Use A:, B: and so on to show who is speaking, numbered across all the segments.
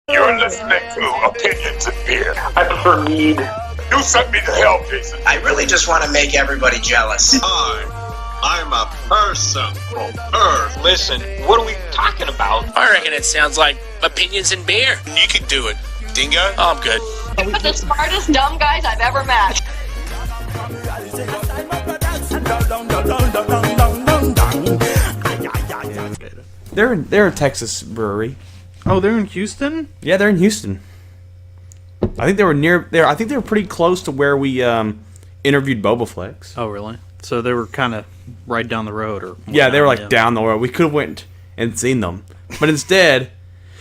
A: You're listening to Opinions and Beer. I prefer mead. You sent me to hell, Jason.
B: I really just want to make everybody jealous.
C: I'm a person from Earth.
A: Listen, what are we talking about?
D: I reckon it sounds like Opinions and Beer.
C: You can do it, Dingo.
D: Oh, I'm good.
E: You're the smartest dumb guys I've ever met.
F: They're a Texas brewery.
G: Oh, they're in Houston?
F: Yeah, they're in Houston. I think they were near there. I think they were pretty close to where we interviewed Boba Flex.
G: Oh, really? So they were kind of right down the road, or
F: Yeah, they were like down the road. We could have went and seen them, but instead,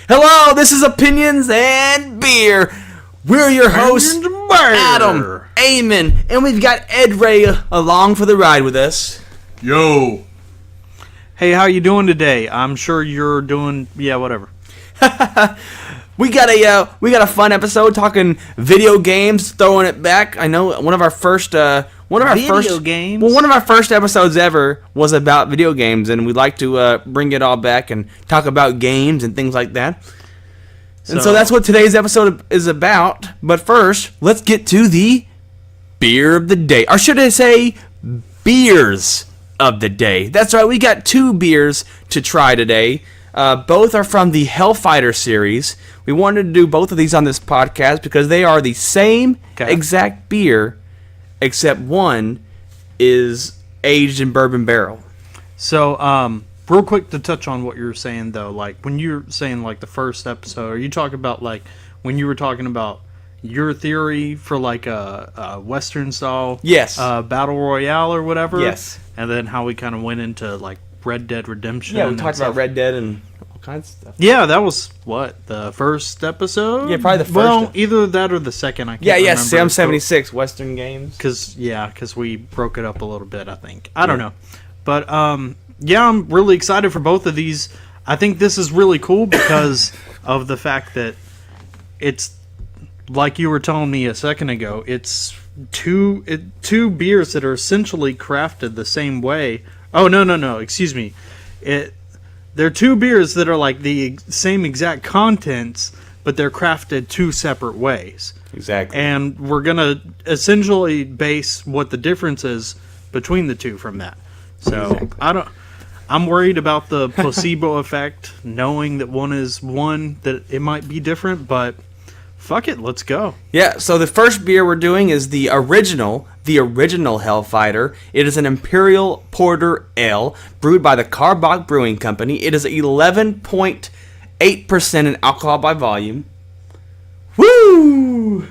F: hello, this is Opinions and Beer. We're your hosts, Adam, Eamon, and we've got Edray along for the ride with us.
C: Yo.
G: Hey, how you doing today? I'm sure you're doing, whatever.
F: We got a fun episode talking video games, throwing it back. I know one of our first games. Well, one of our first episodes ever was about video games, and we'd like to bring it all back and talk about games and things like that. And so that's what today's episode is about. But first, let's get to the beer of the day, or should I say, beers of the day. That's right. We got two beers to try today. Both are from the Hellfighter series. We wanted to do both of these on this podcast because they are the same exact beer, except one is aged in bourbon barrel.
G: So, real quick to touch on what you were saying, though, like, when you're saying, like, the first episode, are you talking about, like, when you were talking about your theory for, like, a Western-style battle royale or whatever?
F: Yes.
G: And then how we kind of went into, like, Red Dead Redemption.
F: Yeah, we talked about Red Dead and all kinds of stuff.
G: Yeah, that was, what, the first episode?
F: Yeah, probably the first.
G: Well, either that or the second, I can't remember.
F: Yeah, Sam 76, Western Games.
G: Because we broke it up a little bit, I think. I don't know. But, yeah, I'm really excited for both of these. I think this is really cool because of the fact that it's, like you were telling me a second ago, it's two beers that are essentially crafted the same way. Oh, no, excuse me. They're two beers that are like the same exact contents, but they're crafted two separate ways.
F: Exactly.
G: And we're going to essentially base what the difference is between the two from that. So, I'm worried about the placebo effect, knowing that one is one, that it might be different, but fuck it, let's go.
F: Yeah, so the first beer we're doing is the original Hellfighter. It is an Imperial Porter Ale brewed by the Karbachs Brewing Company. It is 11.8% in alcohol by volume. Woo!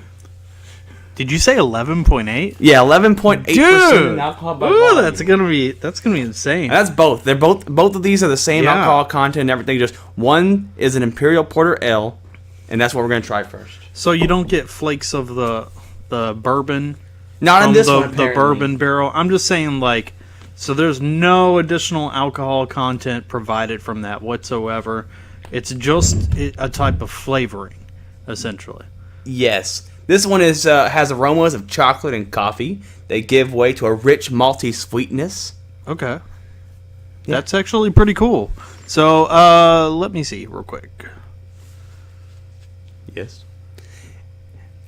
G: Did you say 11.8?
F: Yeah, 11.8% in alcohol by volume.
G: That's gonna be insane.
F: That's both. They're both of these are the same alcohol content and everything. Just one is an Imperial Porter Ale, and that's what we're gonna try first.
G: So you don't get flakes of the bourbon.
F: Not in this one,
G: the bourbon barrel. I'm just saying, like, so there's no additional alcohol content provided from that whatsoever. It's just a type of flavoring, essentially.
F: Yes. This one has aromas of chocolate and coffee. They give way to a rich malty sweetness.
G: Okay. Yeah. That's actually pretty cool. So, let me see real quick.
F: Yes.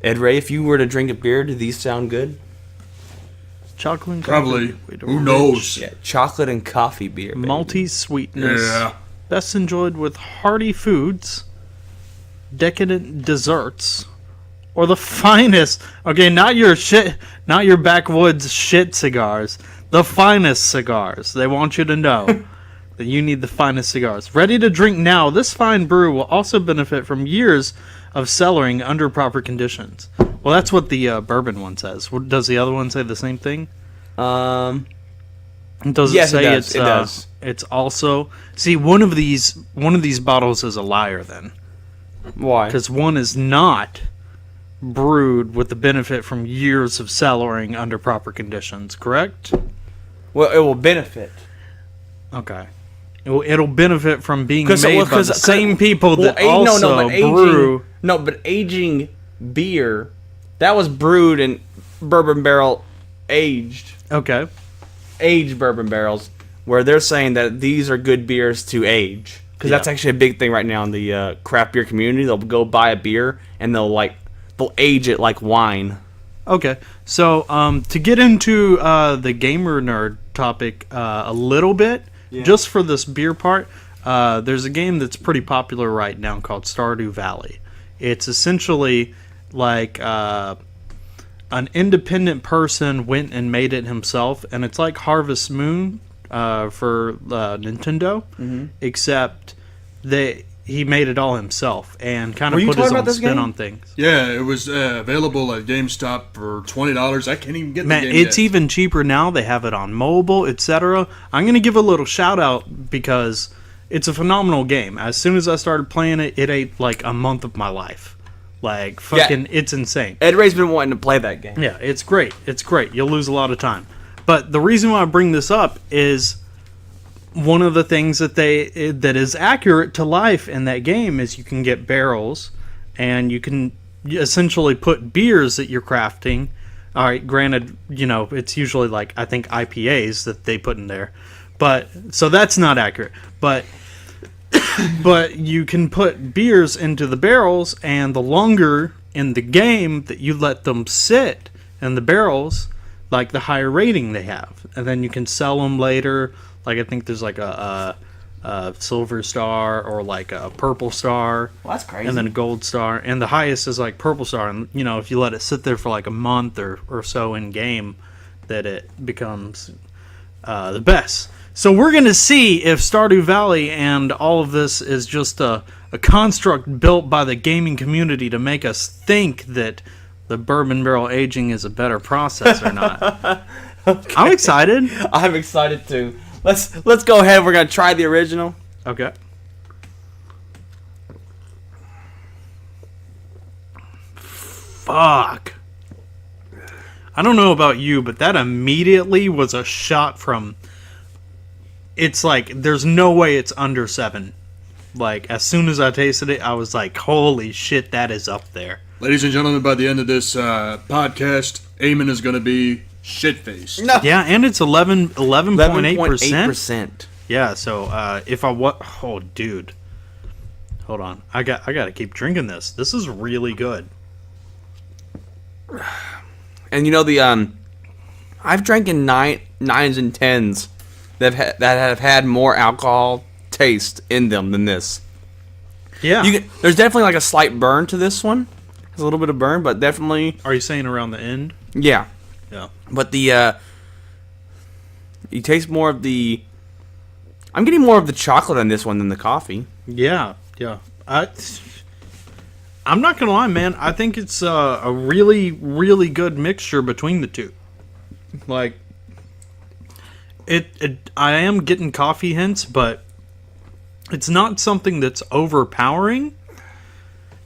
F: Edray, if you were to drink a beer, do these sound good?
G: Chocolate and
C: Probably.
G: coffee.
C: Who knows?
F: Yeah, chocolate and coffee beer. Baby.
G: Malty sweetness.
C: Yeah.
G: Best enjoyed with hearty foods, decadent desserts, or the finest. Okay, not your backwoods shit cigars. The finest cigars. They want you to know that you need the finest cigars. Ready to drink now, this fine brew will also benefit from years of cellaring under proper conditions. Well, that's what the bourbon one says. Does the other one say the same thing? Does
F: yes,
G: it say
F: it does.
G: it's
F: It does.
G: It's also one of these bottles is a liar then.
F: Why?
G: Because one is not brewed with the benefit from years of cellaring under proper conditions, correct?
F: Well, it will benefit.
G: Okay. It'll benefit from being made by the same
F: well,
G: people that also brew.
F: No, but aging beer, that was brewed in bourbon barrel aged.
G: Okay.
F: Aged bourbon barrels, where they're saying that these are good beers to age. Because that's actually a big thing right now in the craft beer community. They'll go buy a beer and they'll age it like wine.
G: Okay, so to get into the gamer nerd topic a little bit, just for this beer part, there's a game that's pretty popular right now called Stardew Valley. It's essentially like an independent person went and made it himself, and it's like Harvest Moon for Nintendo, except he made it all himself and kind of put his own spin on things.
H: Yeah, it was available at GameStop for $20. I can't even get the game
G: it's
H: yet.
G: even cheaper now. They have it on mobile, etc. I'm going to give a little shout out because it's a phenomenal game. As soon as I started playing it, it ate like a month of my life. Like, fucking, it's insane.
F: Edray's been wanting to play that game.
G: Yeah, it's great. It's great. You'll lose a lot of time. But the reason why I bring this up is one of the things that is accurate to life in that game is you can get barrels, and you can essentially put beers that you're crafting. All right, granted, it's usually like, I think, IPAs that they put in there. But so that's not accurate. But you can put beers into the barrels, and the longer in the game that you let them sit in the barrels, like the higher rating they have, and then you can sell them later. Like, I think there's like a silver star or like a purple star.
F: Well, that's crazy.
G: And then a gold star, and the highest is like purple star. And if you let it sit there for like a month or so in game, that it becomes the best. So we're going to see if Stardew Valley and all of this is just a construct built by the gaming community to make us think that the bourbon barrel aging is a better process or not. Okay. I'm excited.
F: I'm excited too. Let's go ahead. We're going to try the original.
G: Okay. Fuck. I don't know about you, but that immediately was a shot from... It's like, there's no way it's under 7. Like, as soon as I tasted it, I was like, holy shit, that is up there.
H: Ladies and gentlemen, by the end of this podcast, Eamon is going to be shit-faced.
F: No.
G: Yeah, and it's 11.8%.
F: 11.8%.
G: Yeah, so if oh, dude. Hold on. I got to keep drinking this. This is really good.
F: And I've drank in 9s and 10s that have had more alcohol taste in them than this.
G: Yeah.
F: There's definitely like a slight burn to this one. There's a little bit of burn, but definitely...
G: Are you saying around the end?
F: Yeah.
G: Yeah.
F: But you taste more of the... I'm getting more of the chocolate on this one than the coffee.
G: Yeah, yeah. I'm not gonna lie, man. I think it's a really, really good mixture between the two. Like, I am getting coffee hints, but it's not something that's overpowering.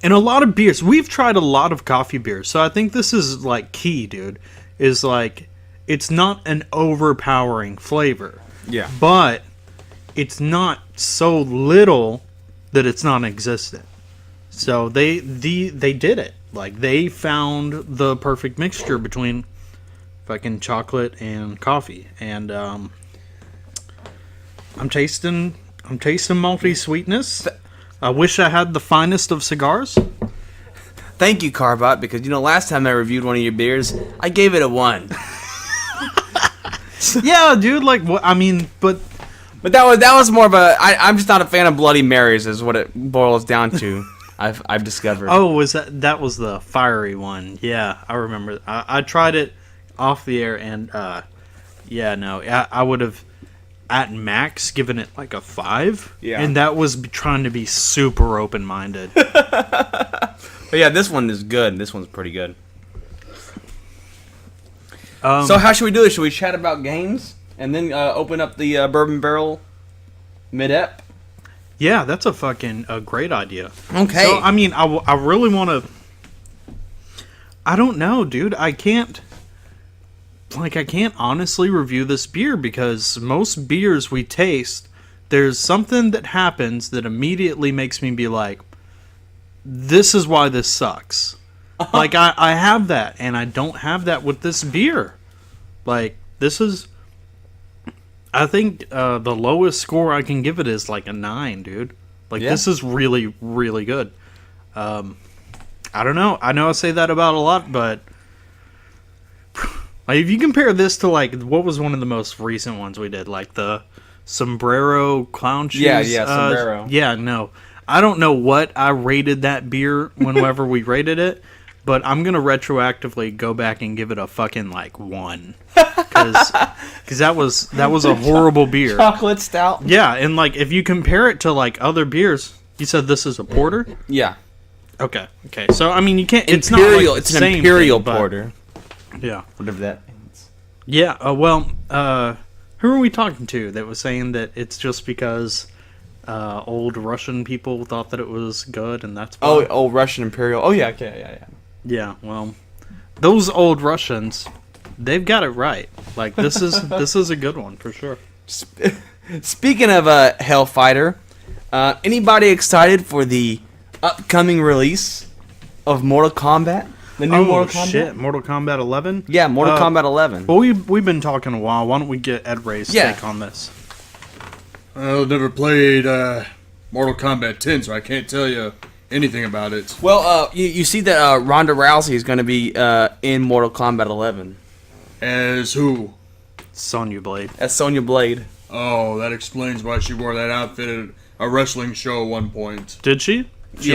G: And a lot of beers, we've tried a lot of coffee beers, so I think this is like key, dude. Is like, it's not an overpowering flavor.
F: Yeah.
G: But it's not so little that it's non-existent. So they did it. Like, they found the perfect mixture between fucking chocolate and coffee. And I'm tasting malty sweetness. I wish I had the finest of cigars.
F: Thank you, Karbachs, because last time I reviewed one of your beers, I gave it a 1.
G: Yeah, dude. Like, what? I mean, but
F: that was more of a. I'm just not a fan of Bloody Marys, is what it boils down to. I've discovered.
G: Oh, that was the fiery one? Yeah, I remember. I tried it off the air, and yeah, no, I would have at max given it like a 5.
F: Yeah,
G: and that was trying to be super open minded.
F: But yeah, this one is good. This one's pretty good. So how should we do this? Should we chat about games and then open up the bourbon barrel mid-ep?
G: Yeah, that's a great idea.
F: Okay.
G: So, I mean, I really want to... I don't know, dude. I can't honestly review this beer because most beers we taste, there's something that happens that immediately makes me be like, this is why this sucks. Like, I have that, and I don't have that with this beer. Like, this is... I think the lowest score I can give it is like a 9, dude. Like, this is really, really good. I don't know. I know I say that about a lot, but like, if you compare this to, like, what was one of the most recent ones we did? Like, the sombrero clown shoes?
F: Yeah, sombrero.
G: Yeah, no. I don't know what I rated that beer whenever we rated it, but I'm going to retroactively go back and give it a fucking, like, 1. Because that was a horrible beer.
F: Chocolate stout.
G: Yeah, and, like, if you compare it to, like, other beers, you said this is a porter?
F: Yeah.
G: Okay. So, I mean, you can't...
F: It's
G: not
F: Imperial.
G: like
F: It's an Imperial porter.
G: Yeah.
F: Whatever that means.
G: Yeah, who are we talking to that was saying that it's just because old Russian people thought that it was good and that's why?
F: Oh, Russian Imperial. Oh, yeah, okay, yeah.
G: Yeah, well, those old Russians, they've got it right. Like, this is a good one for sure.
F: Speaking of Hellfighter, anybody excited for the upcoming release of Mortal Kombat? The new Mortal Kombat?
G: Shit, Mortal Kombat 11?
F: Yeah, Mortal Kombat 11.
G: Well, we've been talking a while. Why don't we get Edray's take on this?
H: I've never played Mortal Kombat 10, so I can't tell you anything about it.
F: Well, you see that Ronda Rousey is going to be in Mortal Kombat 11.
H: As who?
G: Sonya Blade.
F: As Sonya Blade.
H: Oh, that explains why she wore that outfit at a wrestling show at one point.
G: Did she? She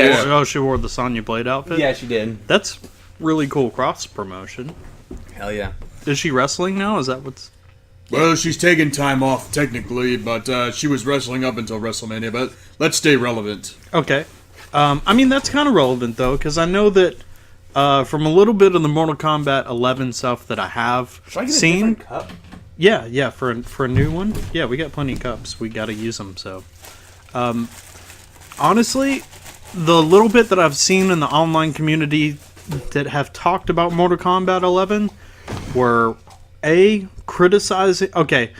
G: wore the Sonya Blade outfit?
F: Yeah, she did.
G: That's really cool cross promotion.
F: Hell yeah.
G: Is she wrestling now? Is that what's...
H: Well, she's taking time off technically, but she was wrestling up until WrestleMania, but let's stay relevant.
G: Okay. I mean, that's kind of relevant, though, because I know that from a little bit of the Mortal Kombat 11 stuff that I have seen...
F: a different cup?
G: Yeah, for a new one. Yeah, we got plenty of cups. We got to use them, so... honestly, the little bit that I've seen in the online community that have talked about Mortal Kombat 11 were criticizing. Okay,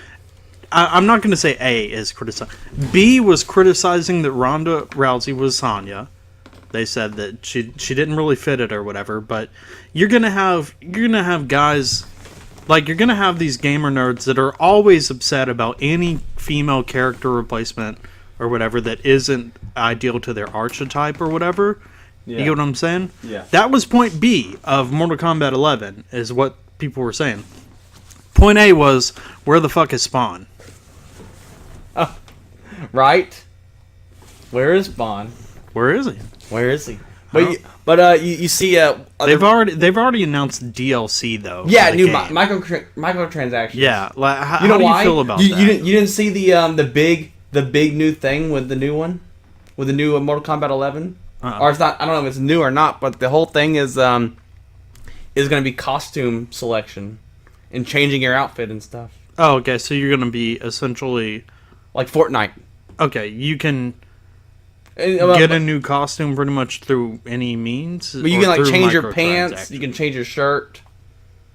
G: I'm not going to say A is criticizing. B was criticizing that Ronda Rousey was Sonya. They said that she didn't really fit it or whatever. But you're gonna have guys, like, you're gonna have these gamer nerds that are always upset about any female character replacement or whatever that isn't ideal to their archetype or whatever. Yeah. You get what I'm saying?
F: Yeah.
G: That was point B of Mortal Kombat 11, is what people were saying. Point A was, where the fuck is Spawn?
F: Oh, right? Where is Spawn?
G: Where is he?
F: Where is he? But you see,
G: they've already announced DLC though.
F: Yeah, new microtransactions.
G: Yeah, like, how do you feel about that?
F: You didn't see the big new thing with the new one, with the new Mortal Kombat 11. Or it's not. I don't know if it's new or not, but the whole thing is going to be costume selection and changing your outfit and stuff.
G: Oh, okay. So you're going to be essentially
F: like Fortnite.
G: Okay, you can get a new costume pretty much through any means.
F: But you can like change your pants. You can change your shirt.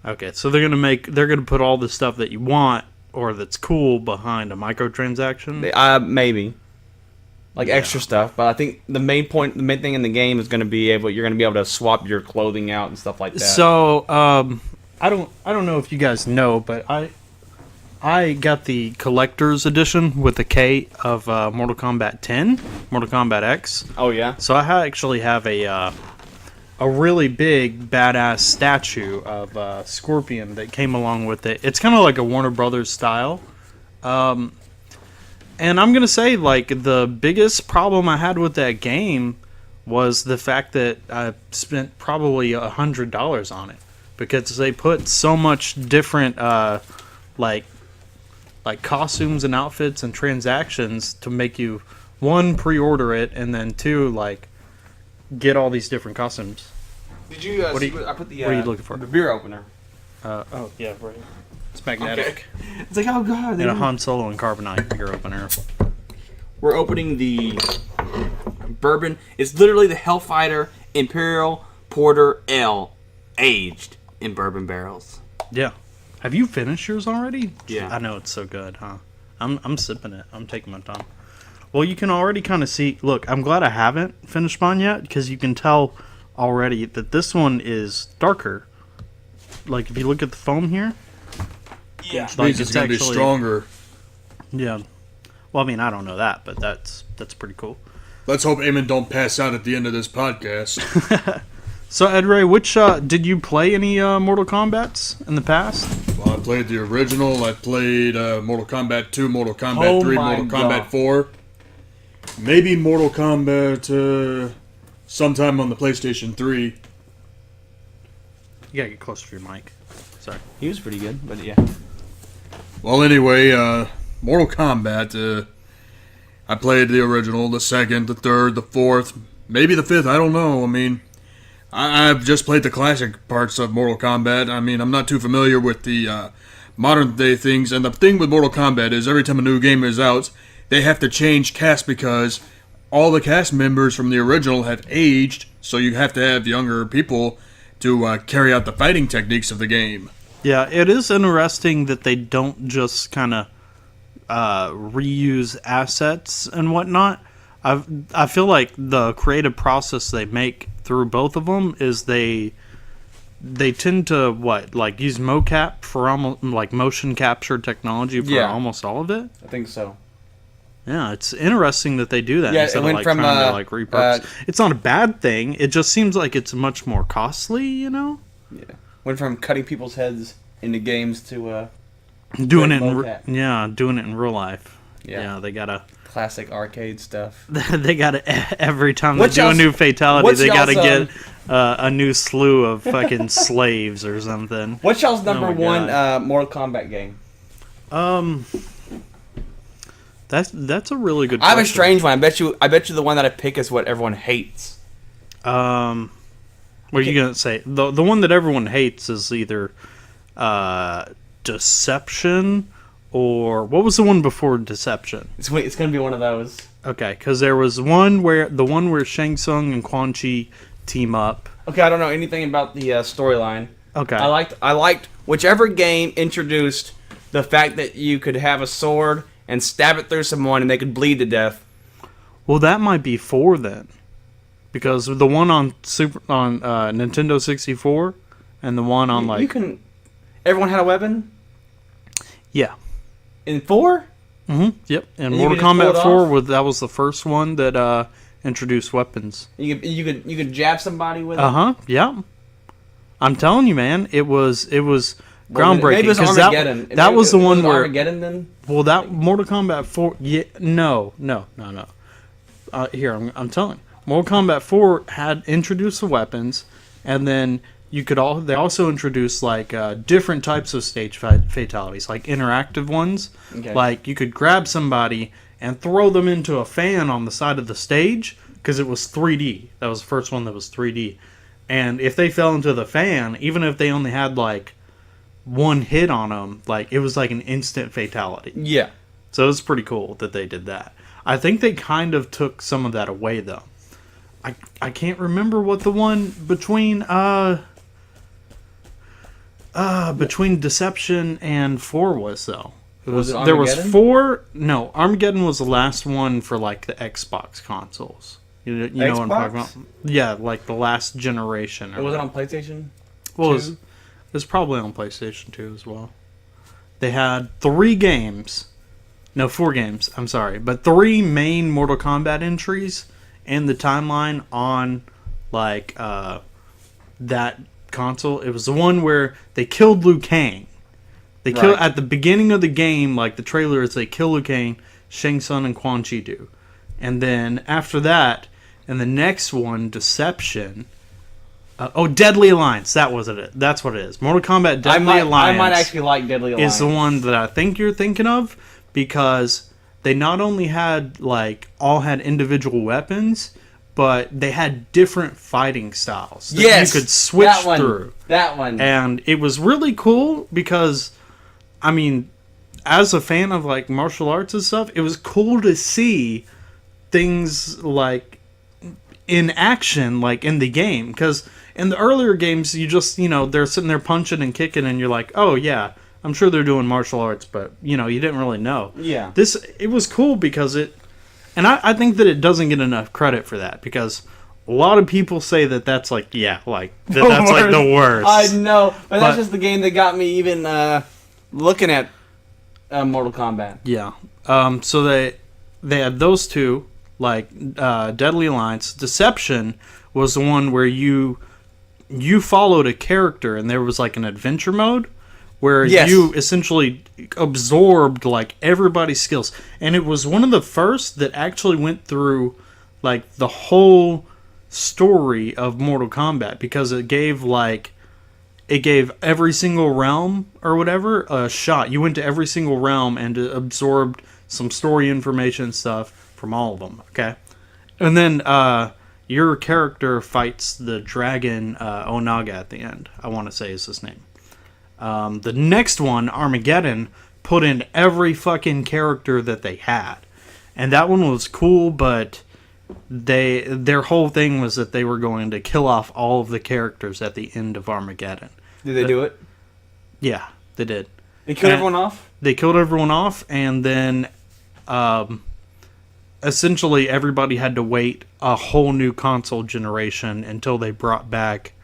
G: Okay, so they're gonna put all the stuff that you want or that's cool behind a microtransaction.
F: Maybe. Like extra stuff, but I think the main thing in the game is going to be you're going to be able to swap your clothing out and stuff like that.
G: So, I don't know if you guys know, but I got the collector's edition with the K of Mortal Kombat 10, Mortal Kombat X.
F: Oh yeah.
G: So I actually have a really big badass statue of Scorpion that came along with it. It's kind of like a Warner Brothers style. And I'm going to say, like, the biggest problem I had with that game was the fact that I spent probably $100 on it. Because they put so much different, like costumes and outfits and transactions to make you, one, pre-order it, and then two, like, get all these different costumes.
F: Did you
G: I put the, what are you looking for?
F: The beer opener.
G: Oh, yeah, right. It's magnetic.
F: Okay. It's like, oh god.
G: And a Han Solo and Carbonite beer opener.
F: We're opening the Bourbon. It's literally the Hellfighter Imperial Porter Ale, aged in bourbon barrels.
G: Yeah. Have you finished yours already?
F: Yeah.
G: I know it's so good, huh? I'm sipping it. I'm taking my time. Well, you can already kind of see. Look, I'm glad I haven't finished mine yet because you can tell already that this one is darker. Like if you look at the foam here.
F: Yeah.
H: Which means it's going to be stronger.
G: Yeah. Well, I mean, I don't know that, but that's pretty cool.
H: Let's hope Eamon don't pass out at the end of this podcast.
G: So, Edray, which did you play any Mortal Kombats in the past?
H: Well, I played the original. I played Mortal Kombat 2, Mortal Kombat 3, Mortal Kombat 4. Maybe Mortal Kombat sometime on the PlayStation 3.
G: You gotta get closer to your mic. Sorry.
F: He was pretty good, but yeah.
H: Well, anyway, Mortal Kombat, I played the original, the second, the third, the fourth, maybe the fifth, I don't know. I mean, I've just played the classic parts of Mortal Kombat. I mean, I'm not too familiar with the modern day things, and the thing with Mortal Kombat is every time a new game is out, they have to change cast because all the cast members from the original have aged, so you have to have younger people to carry out the fighting techniques of the game.
G: Yeah, it is interesting that they don't just kind of reuse assets and whatnot. I feel like the creative process they make through both of them is they tend to use mocap for almost like motion capture technology for almost all of it.
F: I think so.
G: Yeah, it's interesting that they do that
F: Yeah,
G: instead
F: it went
G: of
F: from,
G: trying to repurpose. It's not a bad thing. It just seems like it's much more costly, you know?
F: Yeah. Went from cutting people's heads into games to
G: doing it in real life.
F: Yeah,
G: they gotta
F: classic arcade stuff.
G: they gotta every time they do a new fatality, they gotta get a new slew of fucking slaves or something.
F: What's y'all's number one Mortal Kombat game?
G: That's a really good question.
F: I have a strange one. I bet you the one that I pick is what everyone hates.
G: What are you gonna say? The one that everyone hates is either Deception or what was the one before Deception?
F: It's gonna be one of those.
G: Okay, because there was one where Shang Tsung and Quan Chi team up.
F: Okay, I don't know anything about the storyline.
G: Okay,
F: I liked whichever game introduced the fact that you could have a sword and stab it through someone and they could bleed to death.
G: Well, that might be 4 then, because the one on Nintendo 64 and the one on
F: everyone had a weapon.
G: Yeah.
F: In 4?
G: Mm-hmm. Yep. And Mortal Kombat 4 that was the first one that introduced weapons.
F: You could jab somebody with it.
G: Yeah. I'm telling you, man, it was groundbreaking.
F: Maybe it was Armageddon.
G: That was the one where
F: Armageddon then.
G: Well, that Mortal Kombat 4. Yeah. No. Here, I'm telling you. Mortal Kombat 4 had introduced the weapons, and then they also introduced different types of stage fatalities, like interactive ones. Okay. Like you could grab somebody and throw them into a fan on the side of the stage because it was 3D. That was the first one that was 3D. And if they fell into the fan, even if they only had one hit on them, it was an instant fatality. Yeah. So it was pretty cool that they did that. I think they kind of took some of that away though. I can't remember what the one between Deception and 4 was though. There was 4. No, Armageddon was the last one for the Xbox consoles. You know what I'm talking about? Yeah, the last generation.
F: Was it on PlayStation?
G: Well, it was probably on PlayStation 2 as well. They had 3 games. No, 4 games. I'm sorry, but 3 main Mortal Kombat entries in the timeline on that console. It was the one where they killed Liu Kang. They kill at the beginning of the game, the trailer is they kill Liu Kang, Shang Tsung and Quan Chi do. And then after that, in the next one, Deception. Deadly Alliance. That's what it is. Mortal Kombat Deadly Alliance.
F: I might actually like Deadly Alliance.
G: Is the one that I think you're thinking of, because they not only had all had individual weapons, but they had different fighting styles that you could switch through.
F: That one.
G: And it was really cool because, I mean, as a fan of martial arts and stuff, it was cool to see things in action, in the game. Because in the earlier games, you just, they're sitting there punching and kicking, and you're like, oh yeah, I'm sure they're doing martial arts, but you didn't really know. Yeah. It was cool because and I think that it doesn't get enough credit for that, because a lot of people say that's the worst.
F: I know, but that's just the game that got me even looking at Mortal Kombat.
G: Yeah. So they had those 2. like Deadly Alliance. Deception was the one where you followed a character, and there was like an adventure mode where you essentially absorbed like everybody's skills, and it was one of the first that actually went through like the whole story of Mortal Kombat, because it gave every single realm or whatever a shot. You went to every single realm and absorbed some story information and stuff from all of them. Okay, and then your character fights the dragon Onaga at the end. I want to say is his name. The next one, Armageddon, put in every fucking character that they had, and that one was cool. But their whole thing was that they were going to kill off all of the characters at the end of Armageddon.
F: Did they do it?
G: Yeah, they did.
F: They killed everyone off?
G: They killed everyone off, and then essentially everybody had to wait a whole new console generation until they brought back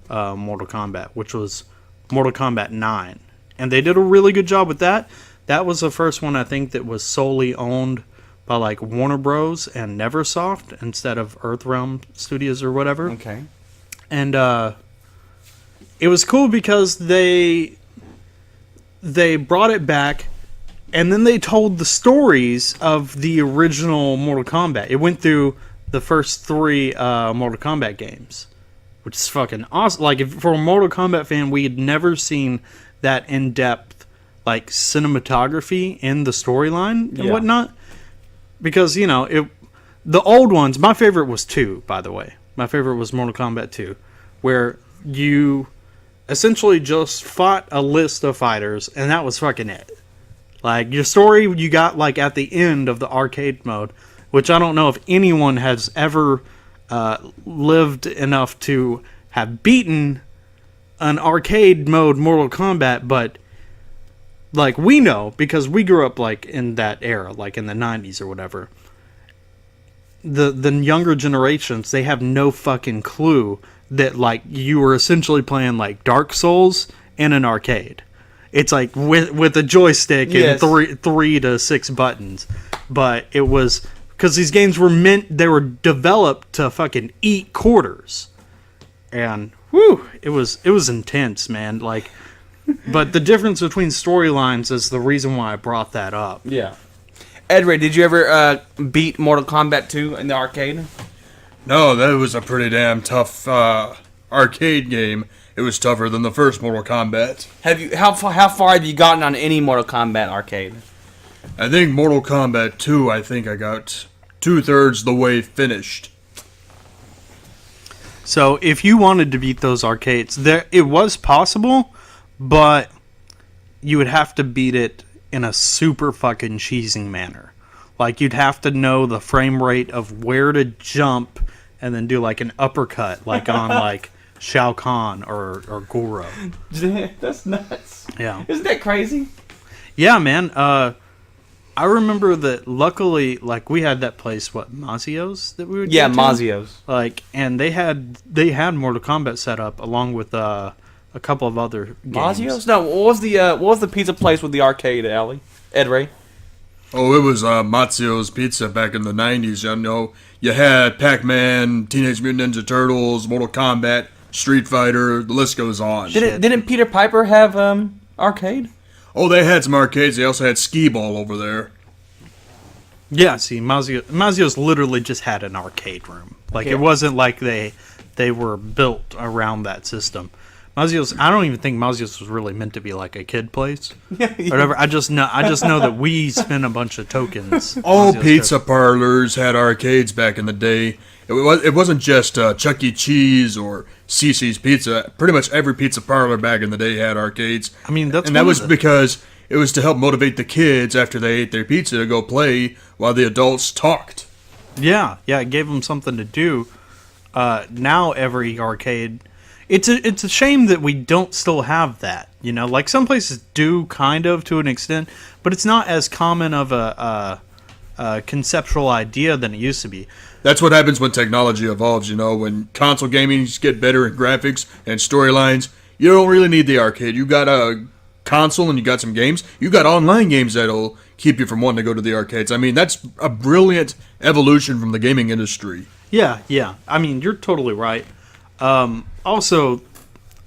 G: Mortal Kombat, which was Mortal Kombat 9. And they did a really good job with that. That was the first one, I think, that was solely owned by like Warner Bros. And Neversoft instead of Earthrealm Studios or whatever.
F: Okay.
G: And it was cool because they brought it back, and then they told the stories of the original Mortal Kombat. It went through the first 3 Mortal Kombat games, which is fucking awesome. Like, if for a Mortal Kombat fan, we had never seen that in-depth like cinematography in the storyline and whatnot. Because, you know, the old ones, my favorite was 2, by the way. My favorite was Mortal Kombat 2, where you essentially just fought a list of fighters, and that was fucking it. Like, your story you got, like, at the end of the arcade mode, which I don't know if anyone has ever lived enough to have beaten an arcade mode Mortal Kombat, but like, we know, because we grew up like in that era, like in the 90s or whatever. The younger generations, they have no fucking clue that like you were essentially playing like Dark Souls in an arcade. It's like with a joystick and 3 to 6 buttons. But it was because these games they were developed to fucking eat quarters. And whew, it was intense, man. Like, but the difference between storylines is the reason why I brought that up.
F: Yeah. Edray, did you ever beat Mortal Kombat 2 in the arcade?
H: No, that was a pretty damn tough arcade game. It was tougher than the first Mortal Kombat.
F: How far have you gotten on any Mortal Kombat arcade?
H: I think Mortal Kombat 2, I got 2/3 the way finished.
G: So if you wanted to beat those arcades, it was possible, but you would have to beat it in a super fucking cheesing manner. Like, you'd have to know the frame rate of where to jump and then do like an uppercut, like on like Shao Kahn or Goro.
F: That's nuts.
G: Yeah.
F: Isn't that crazy?
G: Yeah, man. I remember that luckily, like, we had that place, Mazio's that we would go to?
F: Mazio's.
G: Like, and they had Mortal Kombat set up along with a couple of other games.
F: Mazio's? No, what was the pizza place with the arcade alley? Edray?
H: Oh, it was Mazio's Pizza back in the 90s. You know, you had Pac-Man, Teenage Mutant Ninja Turtles, Mortal Kombat, Street Fighter, the list goes on.
F: Didn't Peter Piper have arcade?
H: Oh, they had some arcades. They also had skee-ball over there.
G: Yeah, see, Mazio's literally just had an arcade room. Like, It wasn't like they were built around that system. Mazio's, I don't even think Mazio's was really meant to be like a kid place. Whatever. I just know that we spent a bunch of tokens.
H: All pizza parlors had arcades back in the day. It wasn't just Chuck E. Cheese or CC's Pizza. Pretty much every pizza parlor back in the day had arcades.
G: I mean, that
H: was because it was to help motivate the kids after they ate their pizza to go play while the adults talked.
G: Yeah, it gave them something to do. Now every arcade, it's a shame that we don't still have that. You know, like some places do kind of to an extent, but it's not as common of a conceptual idea than it used to be.
H: That's what happens when technology evolves, you know. When console gaming get better in graphics and storylines, you don't really need the arcade. You gotta console and you got some games, you got online games that'll keep you from wanting to go to the arcades. I mean, that's a brilliant evolution from the gaming industry.
G: Yeah. I mean, you're totally right. Also,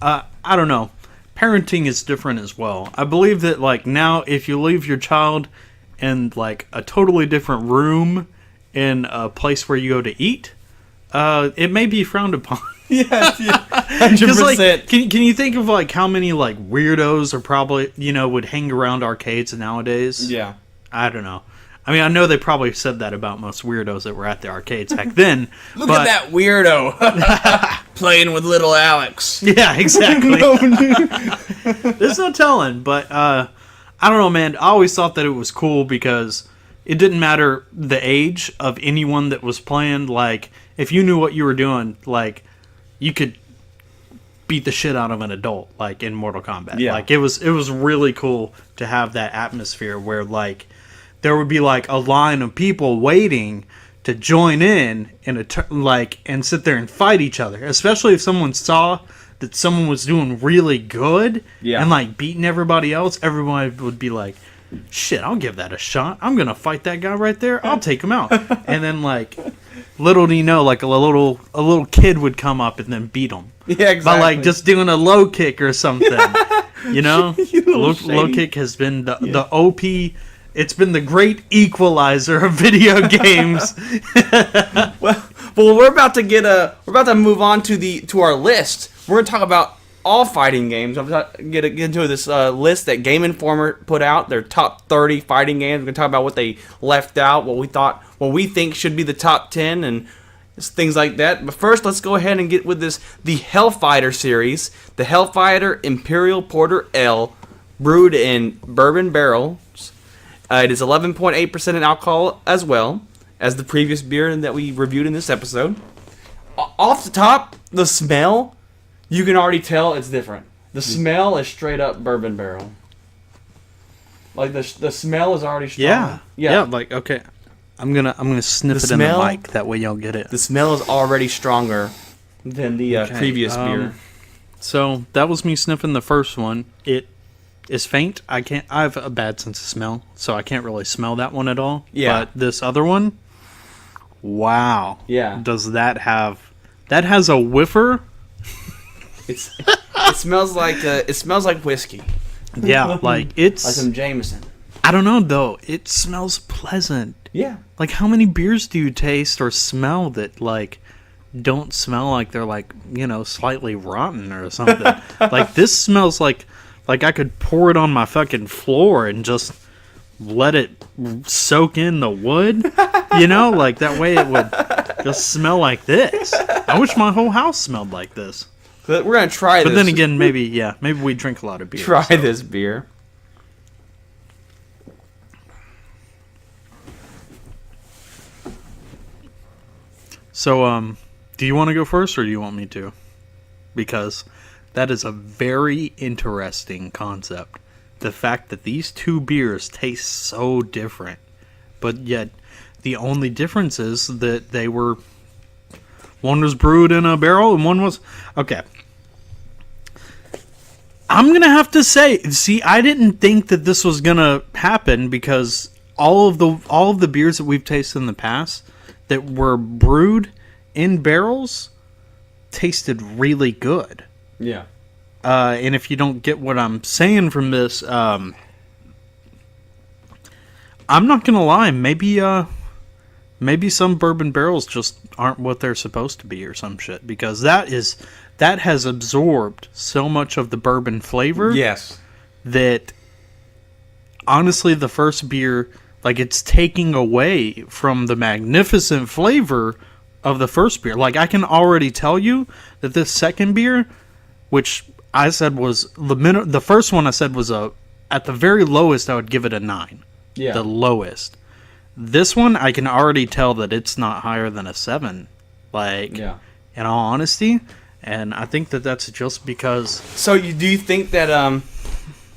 G: I don't know. Parenting is different as well. I believe that, like, now if you leave your child in, like, a totally different room in a place where you go to eat, it may be frowned upon.
F: Yeah, 100%.
G: Like, can you think of, like, how many, like, weirdos are probably, would hang around arcades nowadays?
F: Yeah.
G: I don't know. I mean, I know they probably said that about most weirdos that were at the arcades back then.
F: Look at that weirdo playing with little Alex.
G: Yeah, exactly. There's no telling, but I don't know, man. I always thought that it was cool because it didn't matter the age of anyone that was playing. Like, if you knew what you were doing, like, you could beat the shit out of an adult, like in Mortal Kombat.
F: Yeah.
G: Like, it was really cool to have that atmosphere where, like, there would be like a line of people waiting to join in and sit there and fight each other. Especially if someone saw that someone was doing really good and like beating everybody else, everyone would be like, "Shit, I'll give that a shot. I'm gonna fight that guy right there. I'll take him out." And then, like, little do you know, like a little kid would come up and then beat him.
F: Yeah, exactly.
G: By like just doing a low kick or something. Low kick has been the OP. It's been the great equalizer of video games.
F: well, we're about to move on to our list. We're gonna talk about all fighting games. I'm going to get into this list that Game Informer put out. Their top 30 fighting games. We're gonna talk about what they left out, what we think should be the top 10, and things like that. But first, let's go ahead and get with the Hellfighter series, the Hellfighter Imperial Porter L, brewed in bourbon barrels. It is 11.8% in alcohol, as well as the previous beer that we reviewed in this episode. Off the top, the smell, you can already tell it's different. The smell is straight up bourbon barrel. Like the smell is already strong.
G: Yeah. Like, okay, I'm gonna sniff it in the mic. That way y'all get it.
F: The smell is already stronger than the previous beer.
G: So that was me sniffing the first one. It is faint. I have a bad sense of smell, so I can't really smell that one at all.
F: Yeah.
G: But this other one, wow.
F: Yeah.
G: Does that have? That has a whiffer.
F: It smells like whiskey.
G: Yeah, like it's
F: like some Jameson.
G: I don't know though. It smells pleasant.
F: Yeah.
G: Like, how many beers do you taste or smell that like don't smell like they're like, slightly rotten or something? Like, this smells like I could pour it on my fucking floor and just let it soak in the wood. Like, that way it would just smell like this. I wish my whole house smelled like this.
F: But we're gonna try this.
G: But then again, maybe we drink a lot of beer.
F: Try this beer.
G: So, do you want to go first, or do you want me to? Because that is a very interesting concept. The fact that these two beers taste so different, but yet the only difference is that one was brewed in a barrel and one was... Okay. I'm going to have to say, I didn't think that this was going to happen because all of the beers that we've tasted in the past that were brewed in barrels tasted really good.
F: Yeah.
G: And if you don't get what I'm saying from this, I'm not gonna lie. Maybe some bourbon barrels just aren't what they're supposed to be, or some shit. Because that has absorbed so much of the bourbon flavor.
F: Yes.
G: That honestly, the first beer, like, it's taking away from the magnificent flavor of the first beer. Like, I can already tell you that this second beer, which I said was the first one I said was at the very lowest I would give it a 9.
F: Yeah.
G: The lowest. This one I can already tell that it's not higher than a 7. Like, in all honesty, and I think that that's just because.
F: So do you think that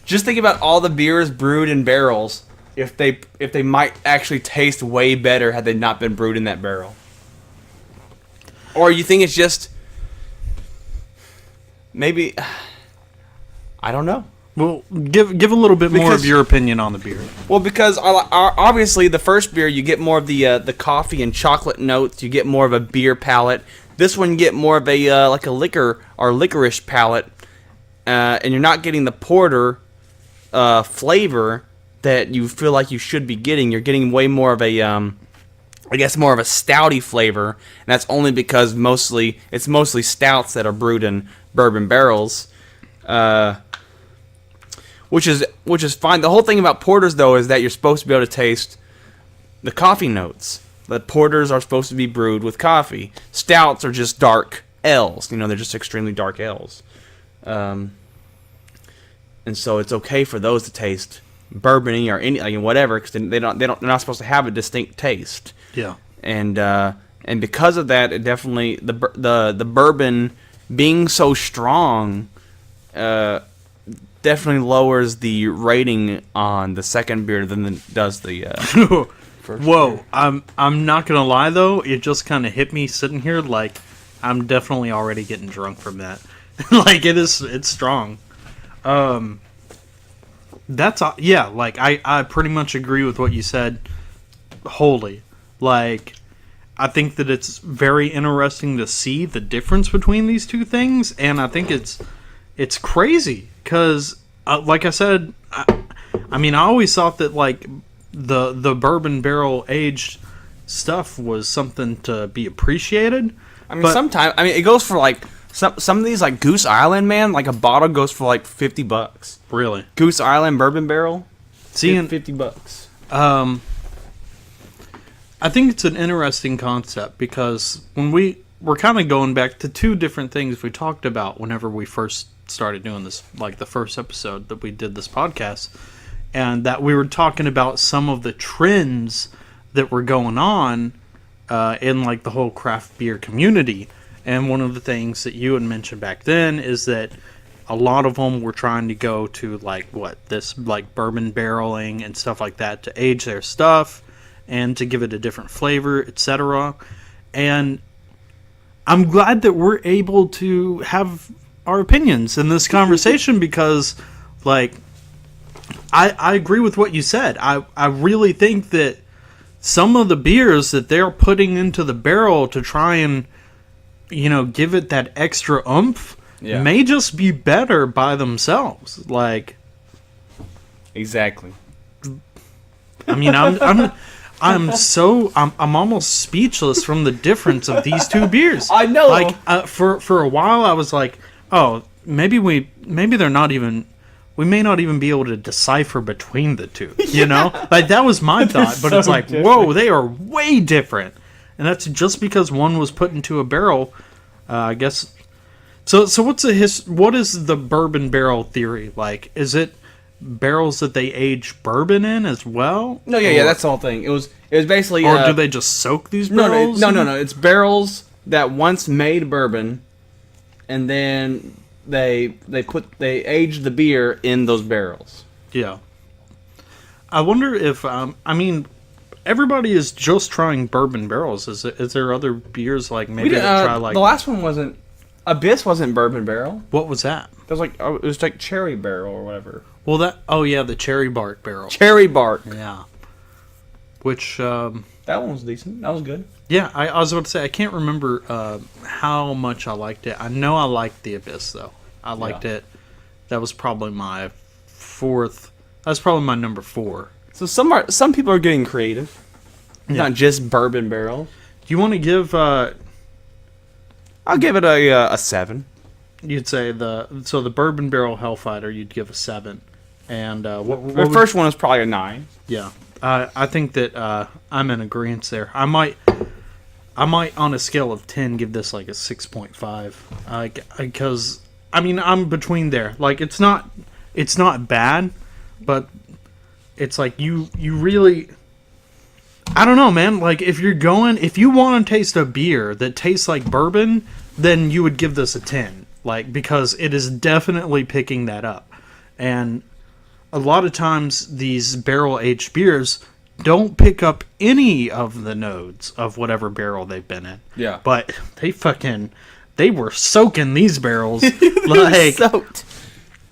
F: just think about all the beers brewed in barrels, if they might actually taste way better had they not been brewed in that barrel? Or you think it's just maybe, I don't know.
G: Well, give a little bit more of your opinion on the beer.
F: Well, because obviously the first beer you get more of the coffee and chocolate notes. You get more of a beer palate. This one you get more of a like a liquor or licorice palate, and you're not getting the porter flavor that you feel like you should be getting. You're getting way more of a I guess more of a stouty flavor, and that's only because it's mostly stouts that are brewed in bourbon barrels, which is fine. The whole thing about porters though is that you're supposed to be able to taste the coffee notes. The porters are supposed to be brewed with coffee. Stouts are just dark ales. They're just extremely dark ales, and so it's okay for those to taste bourbony or any whatever because they're not supposed to have a distinct taste.
G: Yeah,
F: and because of that, it definitely the bourbon being so strong, definitely lowers the rating on the second beer than it does the. First
G: Whoa,
F: beer.
G: I'm not gonna lie though, it just kind of hit me sitting here like I'm definitely already getting drunk from that. Like it's strong. That's yeah, like I pretty much agree with what you said wholly. Like, I think that it's very interesting to see the difference between these two things, and I think it's crazy because, like I said, I mean, I always thought that like the bourbon barrel aged stuff was something to be appreciated.
F: I mean, sometimes it goes for like some of these like Goose Island, man. Like a bottle goes for like $50.
G: Really,
F: Goose Island bourbon barrel,
G: seeing
F: $50.
G: I think it's an interesting concept because when we're kind of going back to two different things we talked about whenever we first started doing this, like the first episode that we did this podcast, and that we were talking about some of the trends that were going on in like the whole craft beer community. And one of the things that you had mentioned back then is that a lot of them were trying to go to like this like bourbon barreling and stuff like that to age their stuff and to give it a different flavor, etc. And I'm glad that we're able to have our opinions in this conversation because, like, I agree with what you said. I really think that some of the beers that they're putting into the barrel to try and, give it that extra oomph may just be better by themselves. Like,
F: exactly.
G: I mean, I'm almost speechless from the difference of these two beers.
F: I know.
G: Like for a while, I was like, oh, maybe they're not even. We may not even be able to decipher between the two. Like that was my thought. But it's like, different. Whoa, they are way different, and that's just because one was put into a barrel. I guess. So what is the bourbon barrel theory? Like, is it barrels that they age bourbon in as well?
F: No, yeah, that's the whole thing. It was basically.
G: Or do they just soak these barrels?
F: No. It's barrels that once made bourbon, and then they age the beer in those barrels.
G: Yeah. I wonder if everybody is just trying bourbon barrels. Is there other beers like maybe try like
F: the last one wasn't Abyss wasn't bourbon barrel.
G: What was that?
F: It was like cherry barrel or whatever.
G: Well, the cherry bark barrel.
F: Cherry bark.
G: Yeah. Which
F: that one was decent. That was good.
G: Yeah, I was about to say I can't remember how much I liked it. I know I liked the Abyss though. I liked it. That was probably my fourth. That's probably my number 4.
F: So some people are getting creative.
G: Yeah.
F: Not just bourbon barrel.
G: Do you want to give?
F: I'll give it a 7.
G: You'd say the bourbon barrel Hellfighter. You'd give a 7. And
F: the first one was probably a 9.
G: Yeah, I think that I'm in agreement there. I might on a scale of 10 give this like a 6.5. Because I'm between there. Like it's not bad, but it's like you really. I don't know, man. Like if you want to taste a beer that tastes like bourbon, then you would give this a 10. Like because it is definitely picking that up, and a lot of times these barrel-aged beers don't pick up any of the nodes of whatever barrel they've been in.
F: Yeah.
G: But they were soaking these barrels. Like,
F: soaked.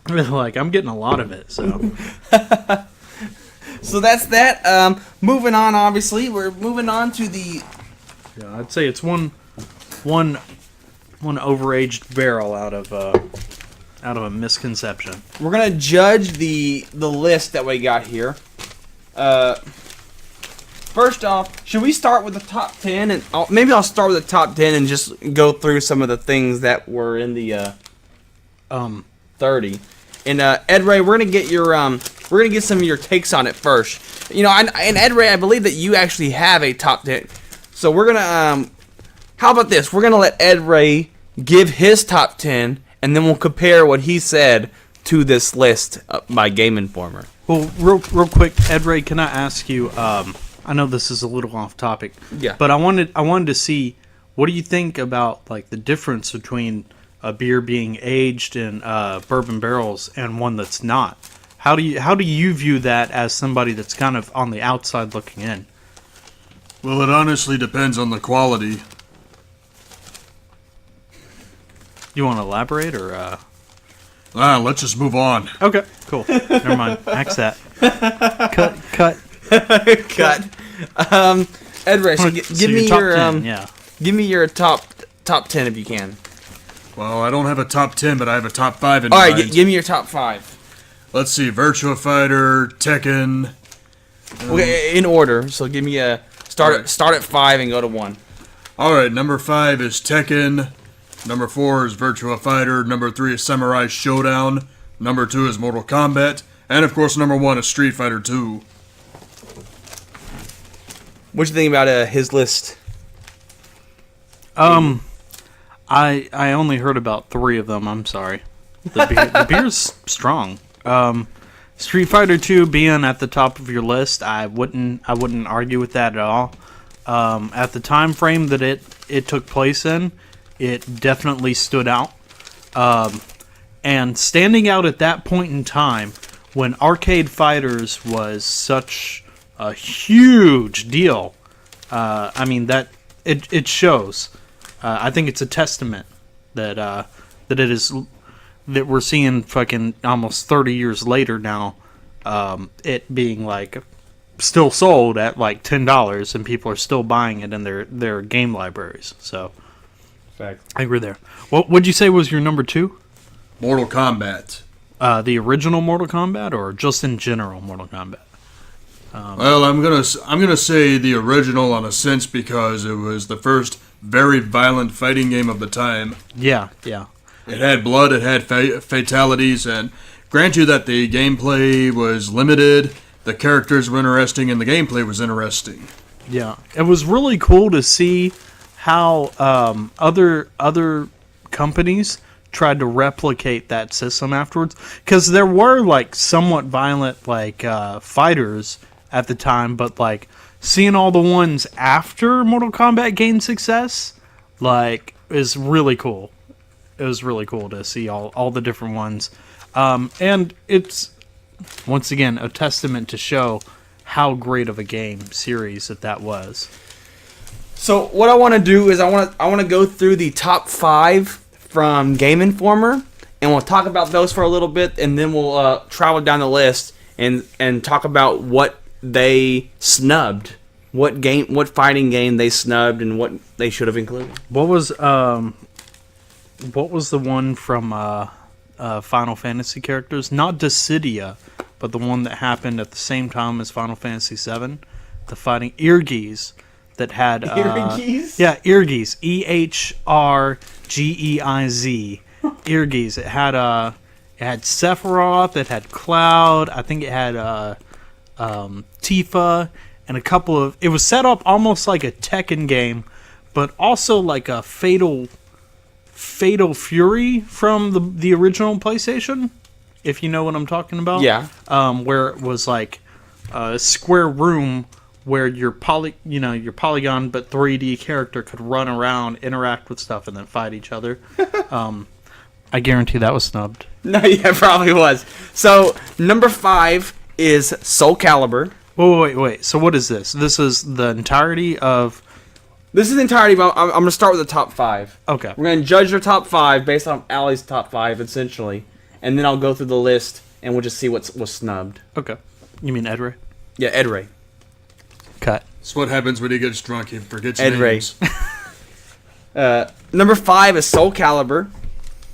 G: Like, I'm getting a lot of it, so.
F: So that's that. Moving on, obviously, we're moving on to the.
G: Yeah, I'd say it's one overaged barrel out of a misconception.
F: We're gonna judge the list that we got here. First off, should we start with the top 10? And maybe I'll start with the top 10 and just go through some of the things that were in the 30. And Edray, we're gonna get some of your takes on it first. You know, and Edray, I believe that you actually have a top 10. So we're gonna how about this? We're gonna let Edray give his top 10, and then we'll compare what he said to this list by Game Informer.
G: Well, real quick, Edray, can I ask you? I know this is a little off topic.
F: Yeah.
G: But I wanted to see, what do you think about like the difference between a beer being aged in bourbon barrels and one that's not? How do you view that as somebody that's kind of on the outside looking in?
H: Well, it honestly depends on the quality.
G: You want to elaborate or?
H: Let's just move on.
G: Okay, cool. Never mind. Axe that. Cut.
F: Cut. Edray, so give me
G: your
F: your
G: top 10,
F: give me your top 10 if you can.
H: Well, I don't have a top 10, but I have a top 5 in
F: All
H: mind.
F: right, give me your top 5.
H: Let's see, Virtua Fighter, Tekken.
F: Okay, in order. So give me a start at 5 and go to 1.
H: All right, number 5 is Tekken. Number 4 is Virtua Fighter. Number 3 is Samurai Showdown. Number 2 is Mortal Kombat. And, of course, number 1 is Street Fighter 2.
F: What you think about his list?
G: I only heard about 3 of them. I'm sorry. The beer's strong. Street Fighter 2 being at the top of your list, I wouldn't argue with that at all. At the time frame that it took place in, it definitely stood out. And standing out at that point in time, when Arcade Fighters was such a huge deal, I mean that it shows. I think it's a testament that that we're seeing fucking almost 30 years later now, it being like still sold at like $10 and people are still buying it in their game libraries. So
F: Fact.
G: I agree there. What would you say was your number 2?
H: Mortal Kombat.
G: The original Mortal Kombat or just in general Mortal Kombat?
H: Well, I'm gonna say the original on a sense because it was the first very violent fighting game of the time.
G: Yeah.
H: It had blood, it had fatalities, and grant you that the gameplay was limited, the characters were interesting, and the gameplay was interesting.
G: Yeah, it was really cool to see how other companies tried to replicate that system afterwards, because there were like somewhat violent like fighters at the time, but like seeing all the ones after Mortal Kombat gained success, like, is really cool. It was really cool to see all the different ones, and it's once again a testament to show how great of a game series that was.
F: So what I want to do is I want to go through the top 5 from Game Informer, and we'll talk about those for a little bit, and then we'll travel down the list and talk about what they snubbed, what fighting game they snubbed, and what they should have included.
G: What was the one from Final Fantasy characters? Not Dissidia, but the one that happened at the same time as Final Fantasy VII, the fighting Eargeese. That had
F: Eargeese?
G: Yeah, Eargeese, EHRGEIZ, Eargeese. It had Sephiroth, it had Cloud, I think it had Tifa, and a couple of. It was set up almost like a Tekken game, but also like a Fatal Fury from the original PlayStation, if you know what I'm talking about.
F: Yeah.
G: Where it was like a square room where your polygon but 3D character could run around, interact with stuff, and then fight each other. I guarantee that was snubbed.
F: No, yeah, it probably was. So number 5 is Soul Calibur.
G: Wait. So what is this? This is the entirety of.
F: This is the entirety, but I'm going to start with the top 5.
G: Okay.
F: We're going to judge your top 5 based on Allie's top 5, essentially. and then I'll go through the list, and we'll just see what's snubbed.
G: Okay. You mean Edray?
F: Yeah, Edray.
G: Cut.
H: That's what happens when he gets drunk. He forgets
F: Edray.
H: names.
F: Number 5 is Soul Calibur.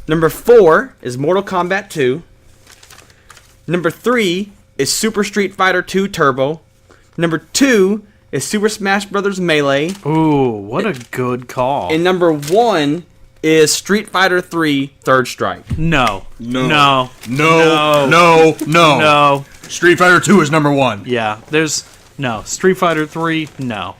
F: Number 4 is Mortal Kombat 2. Number 3 is Super Street Fighter 2 Turbo. Number 2 is Super Smash Bros. Melee.
G: Ooh, what a good call.
F: And number 1 is Street Fighter 3 Third Strike.
G: No.
H: No.
G: No.
H: No. No. No.
G: No.
H: Street Fighter 2 is number 1.
G: Yeah, there's... No. Street Fighter 3, no.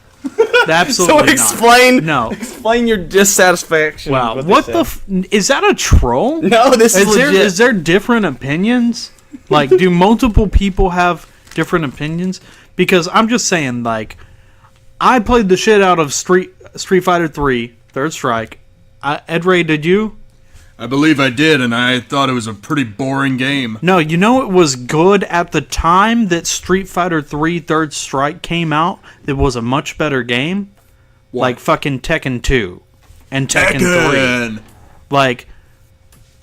G: Absolutely
F: So explain your dissatisfaction.
G: Wow,
F: with
G: what
F: this
G: the... Is that a troll?
F: No, this is legit.
G: Is there different opinions? Like, do multiple people have different opinions? Because I'm just saying, like, I played the shit out of Street Fighter 3 Third Strike. Edray, did you?
H: I believe I did, and I thought it was a pretty boring game.
G: No, you know it was good at the time that Street Fighter 3 Third Strike came out. It was a much better game.
H: What?
G: Like fucking Tekken 2 and Tekken 3. Like,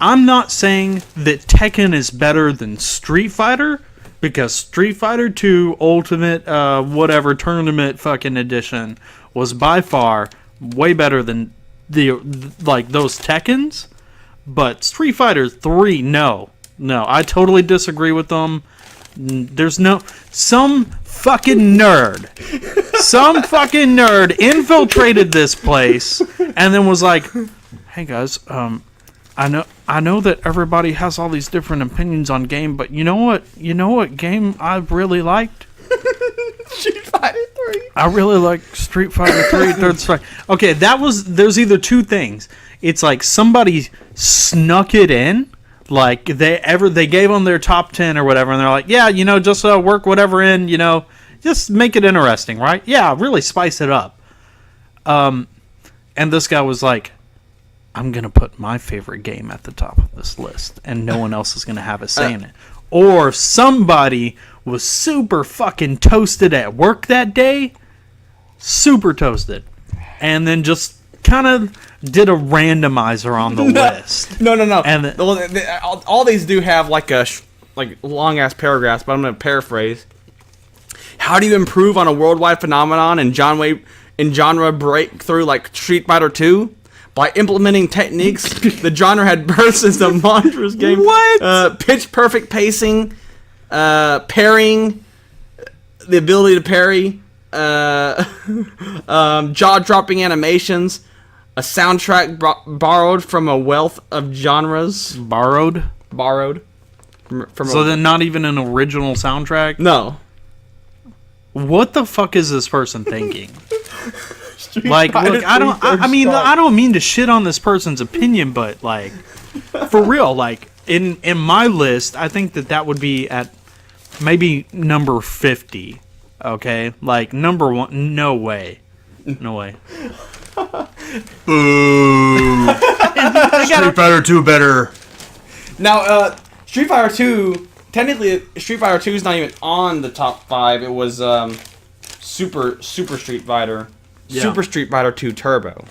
G: I'm not saying that Tekken is better than Street Fighter, because Street Fighter 2 Ultimate whatever tournament fucking edition was by far way better than those Tekkens. But Street Fighter 3, no, I totally disagree with them. There's some fucking nerd infiltrated this place and then was like, "Hey guys, I know that everybody has all these different opinions on game, but you know what game I really liked?
F: Street Fighter 3.
G: I really like Street Fighter 3 Third Strike." Okay, there's either two things. It's like somebody snuck it in, like they gave them their top 10 or whatever, and they're like, yeah, just work whatever in, just make it interesting, right? Yeah, really spice it up. And this guy was like, I'm gonna put my favorite game at the top of this list, and no one else is gonna have a say in it. Or somebody was super fucking toasted at work that day, super toasted, and then just kind of did a randomizer on the list.
F: No.
G: And
F: all these do have like long ass paragraphs, but I'm gonna paraphrase. How do you improve on a worldwide phenomenon and genre breakthrough like Street Fighter 2? By implementing techniques the genre had birthed since the monstrous game.
G: What?
F: Pitch perfect pacing, parrying, the ability to parry, jaw-dropping animations, a soundtrack borrowed from a wealth of genres.
G: Borrowed. So then, not even an original soundtrack.
F: No.
G: What the fuck is this person thinking? Like, look, I don't mean to shit on this person's opinion, but like, for real, like in my list, I think that would be at maybe number 50. Okay, like number 1, no way.
H: Boo! Street Fighter 2 better.
F: Now, Street Fighter 2. Technically, Street Fighter 2 is not even on the top 5. It was Super Street Fighter. Yeah. Super Street Fighter 2 Turbo.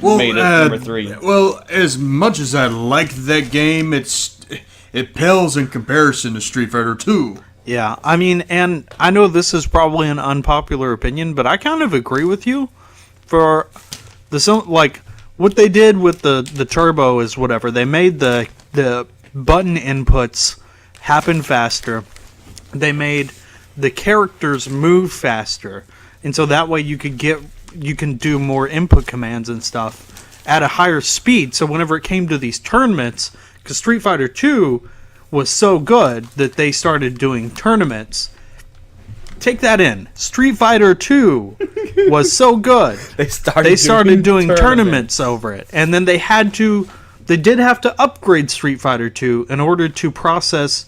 F: Made it number 3.
H: Well, as much as I like that game, it pales in comparison to Street Fighter 2.
G: Yeah, I mean, and I know this is probably an unpopular opinion, but I kind of agree with you. For like what they did with the Turbo is whatever. They made the button inputs happen faster. They made the characters move faster. And so that way you can do more input commands and stuff at a higher speed. So whenever it came to these tournaments, because Street Fighter 2 was so good that they started doing tournaments. Take that in. Street Fighter 2 was so good. They started doing tournaments over it. And then they did have to upgrade Street Fighter 2 in order to process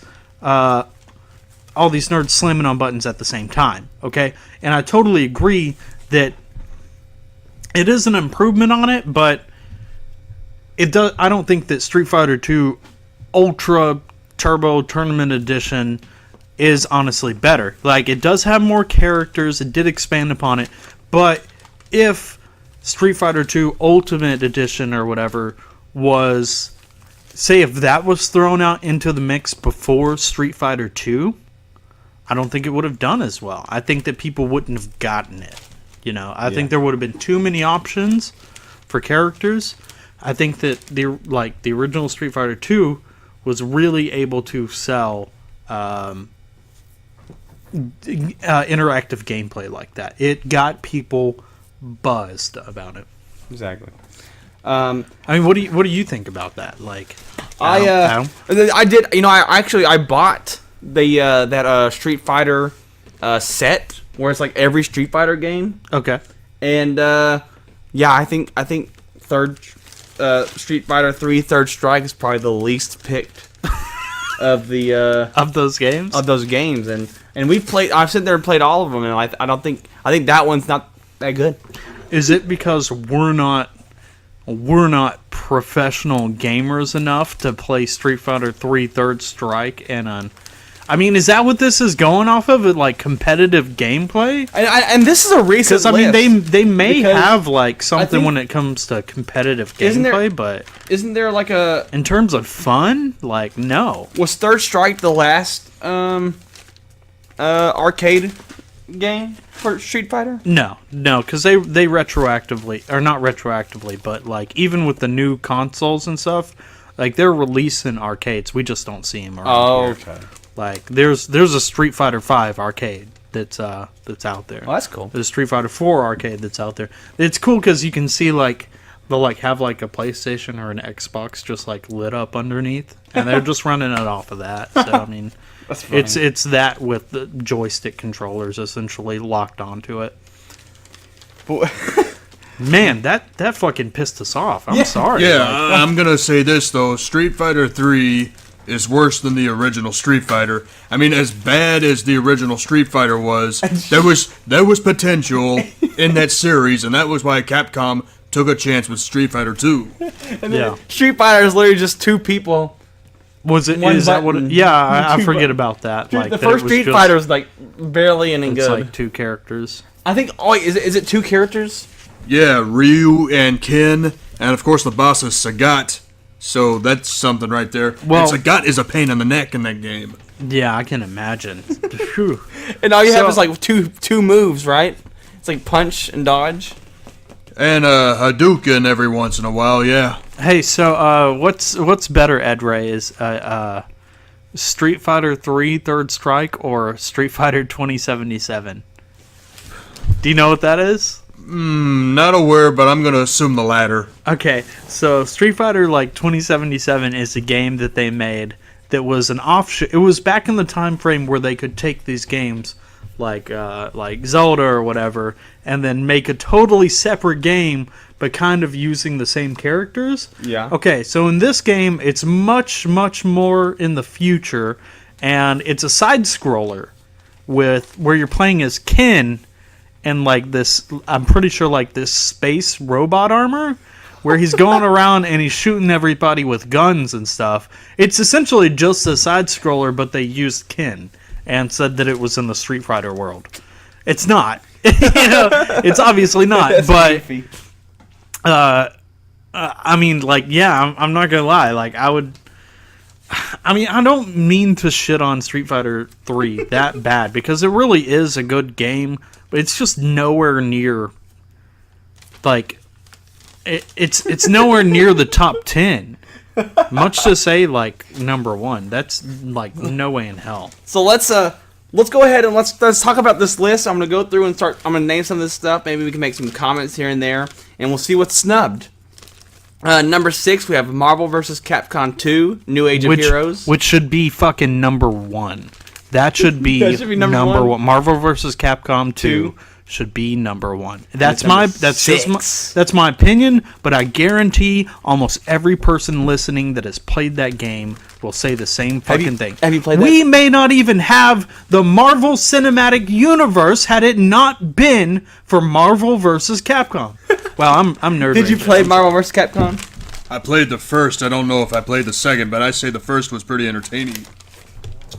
G: all these nerds slamming on buttons at the same time, okay? And I totally agree that it is an improvement on it, but I don't think that Street Fighter 2 Ultra Turbo Tournament Edition is honestly better. Like, it does have more characters, it did expand upon it, but if Street Fighter 2 Ultimate Edition or whatever was say if that was thrown out into the mix before Street Fighter 2, I don't think it would have done as well. I think that people wouldn't have gotten it. You know, I think there would have been too many options for characters. I think that the original Street Fighter 2 was really able to sell interactive gameplay like that. It got people buzzed about it.
F: Exactly.
G: I mean, what do you think about that? Like,
F: I did. You know, I bought the that Street Fighter set where it's like every Street Fighter game.
G: Okay.
F: And yeah, I think third Street Fighter 3 Third Strike is probably the least picked of the
G: of those games.
F: And we've played. I've sat there and played all of them, and I think that one's not that good.
G: Is it because we're not professional gamers enough to play Street Fighter 3 Third Strike I mean, is that what this is going off of? Like competitive gameplay?
F: And this is a recent list.
G: I mean, they may have like something when it comes to competitive gameplay, but
F: isn't there like a
G: in terms of fun? Like, no.
F: Was Third Strike the last arcade game for Street Fighter?
G: No, because they retroactively, or not retroactively, but like even with the new consoles and stuff, like they're releasing arcades. We just don't see them around here. Okay. Like there's a Street Fighter 5 arcade that's out there.
F: Oh, that's cool.
G: There's a Street Fighter 4 arcade that's out there. It's cool because you can see like they'll like have like a PlayStation or an Xbox just like lit up underneath, and they're just running it off of that. So I mean, it's that with the joystick controllers essentially locked onto it. Man, that fucking pissed us off. I'm sorry.
H: Yeah, I'm gonna say this though: Street Fighter 3 is worse than the original Street Fighter. I mean, as bad as the original Street Fighter was, there was potential in that series, and that was why Capcom took a chance with Street Fighter 2.
F: And Street Fighter is literally just two people.
G: Was it? Is that what? I forget about that. Like
F: the first Street Fighter was like barely any good.
G: It's like two characters.
F: I think. Oh, wait, is it two characters?
H: Yeah, Ryu and Ken, and of course the boss is Sagat. So that's something right there. Well, and Sagat is a pain in the neck in that game.
G: Yeah, I can imagine.
F: And all you have is like two moves, right? It's like punch and dodge.
H: And Hadouken every once in a while, yeah.
G: Hey, so what's better, Edray? Is Street Fighter 3 Third Strike or Street Fighter 2077? Do you know what that is?
H: Not aware, but I'm going to assume the latter.
G: Okay, so Street Fighter 2077 is a game that they made that was an offshoot. It was back in the time frame where they could take these games like Zelda or whatever and then make a totally separate game but kind of using the same characters.
F: Yeah.
G: Okay, so in this game it's much more in the future, and it's a side scroller where you're playing as Ken and like this, I'm pretty sure like this space robot armor where he's going around and he's shooting everybody with guns and stuff. It's essentially just a side scroller, but they used Ken and said that it was in the Street Fighter world. It's not. It's obviously not. But I mean, like, yeah, I'm not gonna lie. Like, I don't mean to shit on Street Fighter 3 that bad because it really is a good game. But it's just nowhere near, like, it's nowhere near the top 10. Much to say, like, number 1. That's, like, no way in hell.
F: So let's go ahead and let's talk about this list. I'm gonna go through and I'm gonna name some of this stuff. Maybe we can make some comments here and there, and we'll see what's snubbed. Number 6, we have Marvel vs. Capcom 2: New Age of Heroes,
G: which should be fucking number 1. That should be, number one. Marvel vs. Capcom 2 should be number 1. That's my opinion, but I guarantee almost every person listening that has played that game will say the same fucking thing.
F: Have you played that?
G: We may not even have the Marvel Cinematic Universe had it not been for Marvel vs. Capcom. Well, I'm nerd.
F: Did you play Marvel vs. Capcom?
H: I played the first. I don't know if I played the second, but I say the first was pretty entertaining.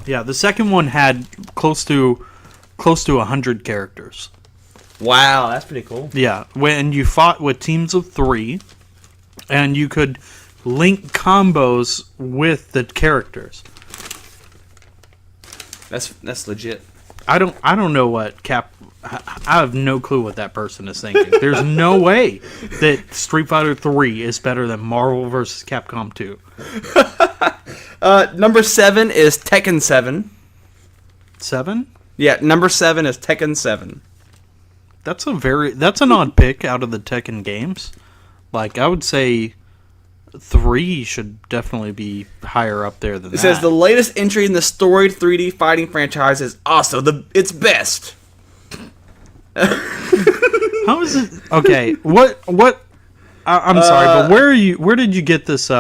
G: Yeah, the second one had close to 100 characters.
F: Wow, that's pretty cool.
G: Yeah, when you fought with teams of 3, and you could link combos with the characters.
F: That's legit.
G: I don't know what I have no clue what that person is thinking. There's no way that Street Fighter 3 is better than Marvel vs. Capcom 2.
F: Number 7 is Tekken 7.
G: 7?
F: Yeah, number 7 is Tekken 7.
G: That's an odd pick out of the Tekken games. Like, I would say 3 should definitely be higher up there than that.
F: It says the latest entry in the storied 3D fighting franchise is also its best.
G: How is it? Okay, what? I'm sorry, but where did you get this?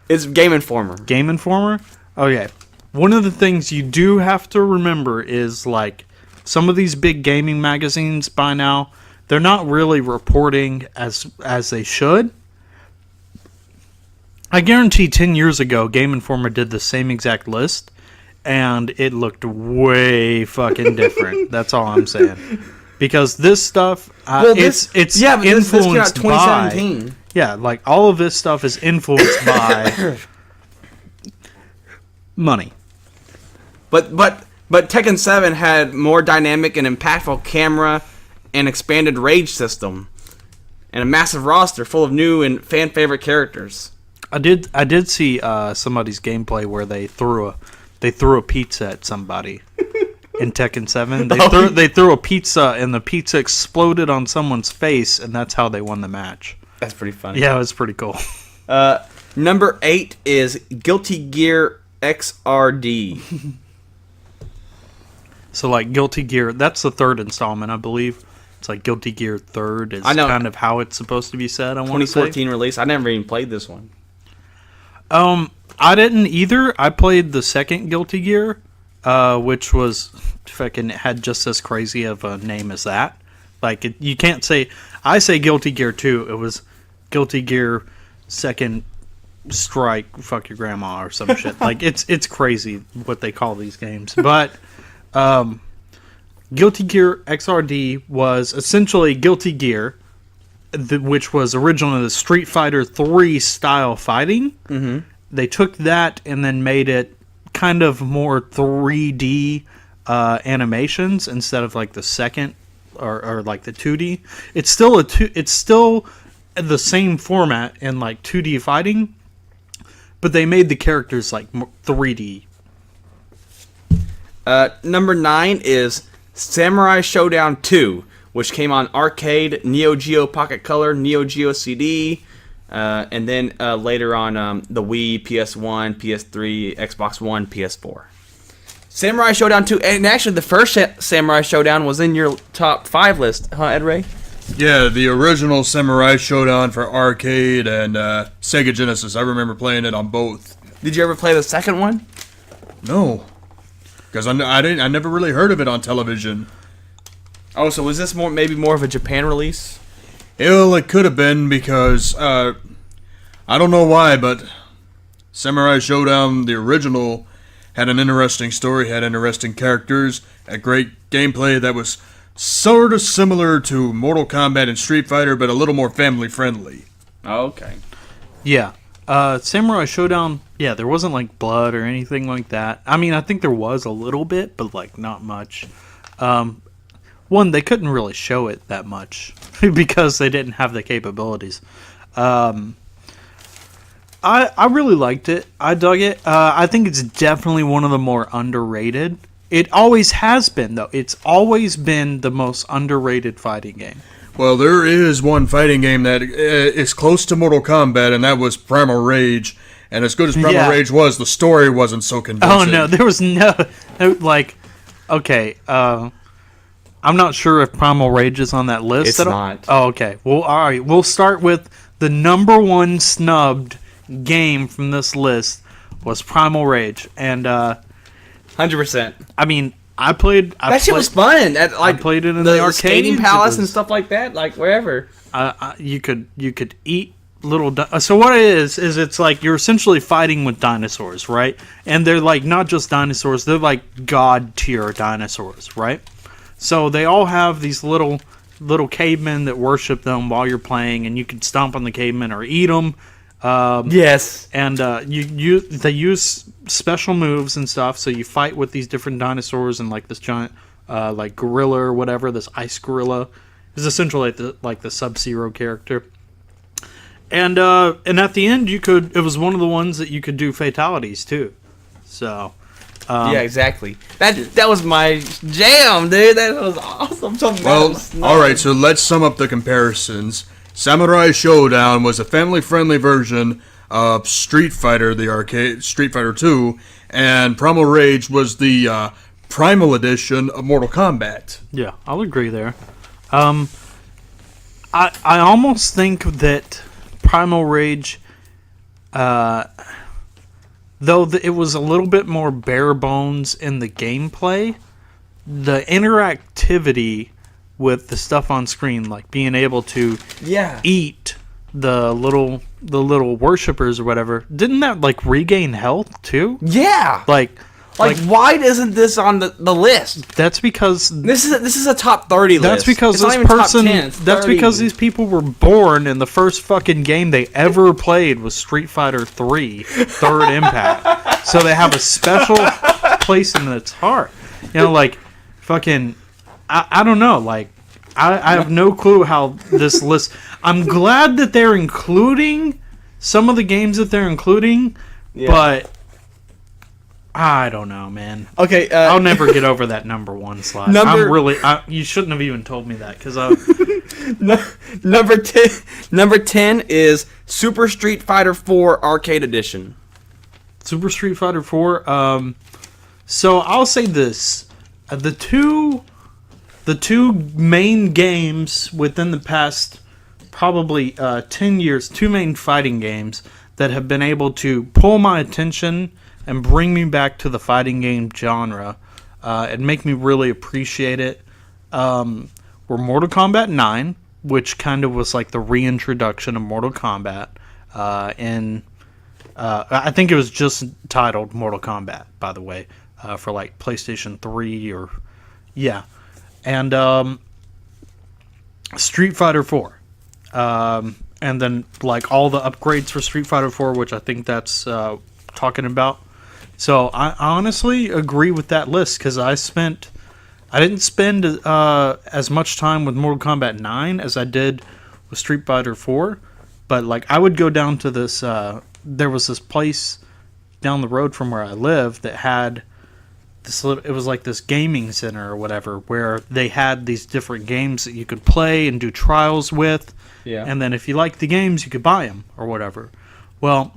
F: It's Game Informer.
G: Game Informer? Okay. One of the things you do have to remember is, like, some of these big gaming magazines by now, they're not really reporting as they should. I guarantee 10 years ago, Game Informer did the same exact list, and it looked way fucking different. That's all I'm saying. Because this stuff, it's influenced
F: this came out 2017.
G: by... Yeah, like, all of this stuff is influenced by money.
F: But Tekken 7 had more dynamic and impactful camera and expanded rage system, and a massive roster full of new and fan favorite characters.
G: I did see somebody's gameplay where they threw a pizza at somebody in Tekken 7. They threw a pizza and the pizza exploded on someone's face, and that's how they won the match.
F: That's pretty funny.
G: Yeah, it was pretty cool.
F: Number 8 is Guilty Gear XRD.
G: So, like, Guilty Gear, that's the third installment, I believe. It's like Guilty Gear 3rd is kind of how it's supposed to be said, I want to say.
F: 2014 release. I never even played this one.
G: I didn't either. I played the second Guilty Gear, which was fucking had just as crazy of a name as that. Like, you can't say... I say Guilty Gear 2. It was Guilty Gear Second Strike, fuck your grandma, or some shit. Like, it's crazy what they call these games. But... Guilty Gear XRD was essentially Guilty Gear, which was originally the Street Fighter 3 style fighting. Mm-hmm. They took that and then made it kind of more 3D animations instead of like the second or like the 2D. It's still it's still the same format in like 2D fighting, but they made the characters like 3D.
F: Number 9 is Samurai Showdown 2, which came on arcade, Neo Geo Pocket Color, Neo Geo CD, and then later on the Wii, PS1, PS3, Xbox One, PS4. Samurai Showdown 2, and actually the first Samurai Showdown was in your top 5 list, huh, Edray?
H: Yeah, the original Samurai Showdown for arcade and Sega Genesis. I remember playing it on both.
F: Did you ever play the second one?
H: No. Because I never really heard of it on television.
F: Oh, so was this maybe more of a Japan release?
H: Well, it could have been because, I don't know why, but Samurai Showdown, the original, had an interesting story, had interesting characters, a great gameplay that was sort of similar to Mortal Kombat and Street Fighter, but a little more family-friendly.
F: Oh, okay.
G: Yeah. Samurai Showdown, yeah, there wasn't like blood or anything like that. I mean, I think there was a little bit, but like not much. One, they couldn't really show it that much because they didn't have the capabilities. I really liked it. I dug it. I think it's definitely one of the more underrated. It always has been, though. It's always been the most underrated fighting game.
H: Well, there is one fighting game that is close to Mortal Kombat, and that was Primal Rage. And as good as Primal Rage was, the story wasn't so convincing.
G: Oh, no, there was no like, okay, I'm not sure if Primal Rage is on that list.
F: It's not.
G: Oh, okay. Well, all right. We'll start with the number one snubbed game from this list was Primal Rage. And,
F: 100%.
G: I mean... I played.
F: That shit was fun. I
G: played it in the arcade
F: skating palace and stuff like that, like wherever.
G: You could eat little. So what it is it's like you're essentially fighting with dinosaurs, right? And they're like not just dinosaurs; they're like god tier dinosaurs, right? So they all have these little cavemen that worship them while you're playing, and you can stomp on the cavemen or eat them.
F: Yes.
G: And they use special moves and stuff. So you fight with these different dinosaurs and like this giant like gorilla or whatever. This ice gorilla is essentially like the Sub-Zero character. And at the end it was one of the ones that you could do fatalities too. So
F: yeah, exactly. That was my jam, dude. That was awesome.
H: Well, all right. So let's sum up the comparisons. Samurai Showdown was a family-friendly version of Street Fighter, the arcade, Street Fighter 2, and Primal Rage was the Primal Edition of Mortal Kombat.
G: Yeah, I'll agree there. I almost think that Primal Rage, though it was a little bit more bare bones in the gameplay, the interactivity with the stuff on screen, like being able to eat the little worshippers or whatever, didn't that like regain health too?
F: Yeah.
G: Like
F: why isn't this on the list?
G: That's because
F: this is a top 30 list.
G: That's because
F: it's
G: this person. That's because these people were born and the first fucking game they ever played was Street Fighter 3 Third Impact. So they have a special place in its heart. You know, like fucking. I don't know. Like I have no clue how this list. I'm glad that they're including some of the games that they're including, but. I don't know, man. Okay, I'll never get over that number 1 slot. You shouldn't have even told me that because
F: number 10 is Super Street Fighter 4 Arcade Edition.
G: Super Street Fighter 4. So I'll say this: the two main games within the past probably 10 years, 2 main fighting games that have been able to pull my attention and bring me back to the fighting game genre and make me really appreciate it were Mortal Kombat 9, which kind of was like the reintroduction of Mortal Kombat. I think it was just titled Mortal Kombat, by the way, for like PlayStation 3 or... Yeah. And Street Fighter 4. And then like all the upgrades for Street Fighter 4, which I think that's talking about. So I honestly agree with that list because I didn't spend as much time with Mortal Kombat 9 as I did with Street Fighter 4, but like I would go down to this. There was this place down the road from where I live that had this little. It was like this gaming center or whatever, where they had these different games that you could play and do trials with. Yeah. And then if you liked the games, you could buy them or whatever. Well.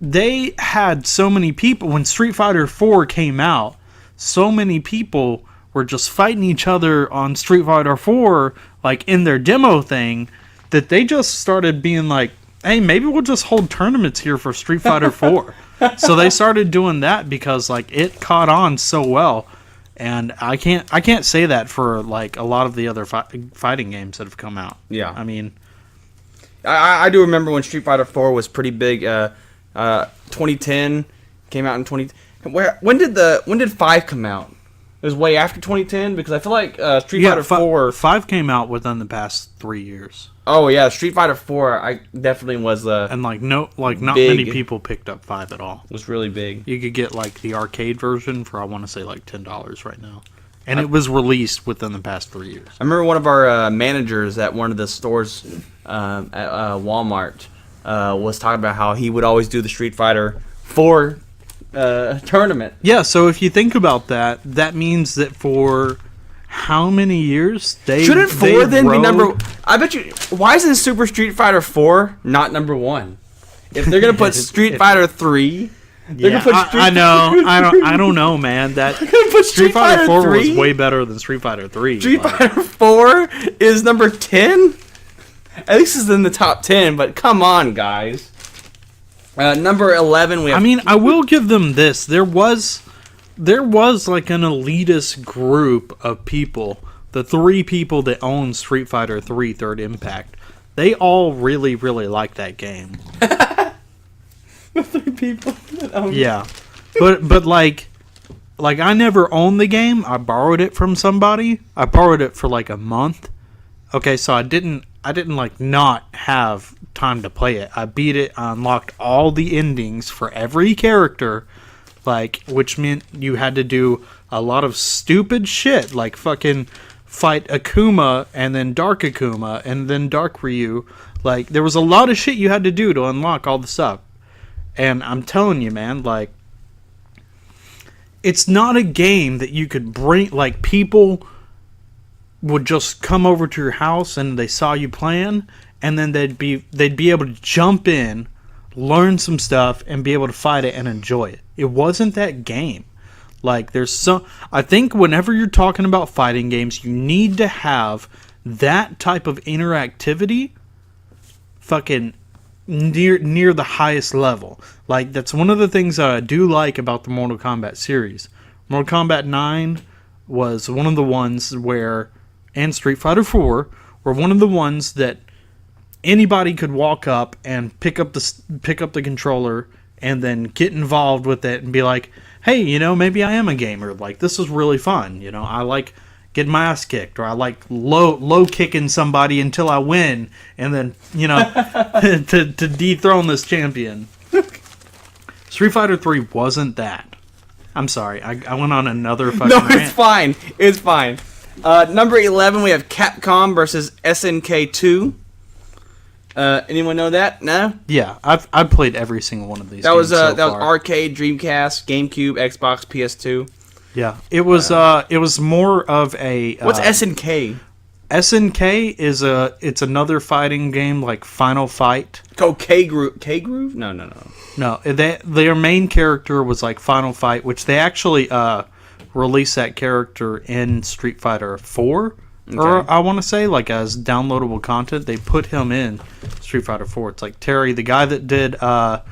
G: They had so many people when Street Fighter 4 came out. So many people were just fighting each other on Street Fighter 4, like in their demo thing, that they just started being like, "Hey, maybe we'll just hold tournaments here for Street Fighter 4." So they started doing that because like it caught on so well, and I can't say that for like a lot of the other fighting games that have come out. Yeah, I mean,
F: I do remember when Street Fighter 4 was pretty big. 2010 came out in 20. When did 5 come out? It was way after 2010 because I feel like Street Fighter 4
G: 5 came out within the past 3 years.
F: Oh yeah, Street Fighter 4 I definitely was
G: and not many people picked up 5 at all.
F: It was really big.
G: You could get like the arcade version for I want to say like $10 right now. And it was released within the past 3 years.
F: I remember one of our managers at one of the stores at Walmart was talking about how he would always do the Street Fighter 4 tournament.
G: Yeah, so if you think about that, that means that for how many years
F: shouldn't 4 then be number? I bet you. Why isn't Super Street Fighter 4 not number 1? If they're gonna put Street Fighter 3.
G: Yeah, I know. I don't know, man. That Street Fighter 4 was way better than Street Fighter 3.
F: Street Fighter 4 is number 10. At least it's in the top 10, but come on, guys. Number 11, we have...
G: I mean, I will give them this. There was like an elitist group of people, the 3 people that own Street Fighter 3 Third Impact. They all really, really like that game.
F: The 3 people that own
G: Yeah. But like I never owned the game. I borrowed it from somebody. I borrowed it for like a month. Okay, so I didn't I didn't like not have time to play it. I beat it. I unlocked all the endings for every character, like, which meant you had to do a lot of stupid shit, like fucking fight Akuma and then Dark Akuma and then Dark Ryu. Like, there was a lot of shit you had to do to unlock all the stuff. And I'm telling you, man, like, it's not a game that you could bring, like, people would just come over to your house and they saw you playing, and then they'd be able to jump in, learn some stuff, and be able to fight it and enjoy it. It wasn't that game. Like, I think whenever you're talking about fighting games, you need to have that type of interactivity fucking near the highest level. Like, that's one of the things that I do like about the Mortal Kombat series. Mortal Kombat 9 was one of the ones where, and Street Fighter 4 were one of the ones that anybody could walk up and pick up the controller and then get involved with it and be like, hey, you know, maybe I am a gamer. Like, this is really fun. You know, I like getting my ass kicked, or I like low kicking somebody until I win, and then, you know, to dethrone this champion. Street Fighter 3 wasn't that. I'm sorry, I went on another fucking rant.
F: It's fine. It's fine. Number 11, we have Capcom versus SNK 2. Anyone know that? No?
G: Yeah, I've played every single one of these.
F: That
G: games
F: was
G: so far.
F: arcade, Dreamcast, GameCube, Xbox, PS2.
G: Yeah, it was more of a.
F: What's SNK?
G: SNK it's another fighting game like Final Fight.
F: Oh, K-Groove? No.
G: No, their main character was like Final Fight, which they actually released that character in Street Fighter 4. Okay. Or I want to say, like, as downloadable content, they put him in Street Fighter 4. It's like Terry, the guy that did fought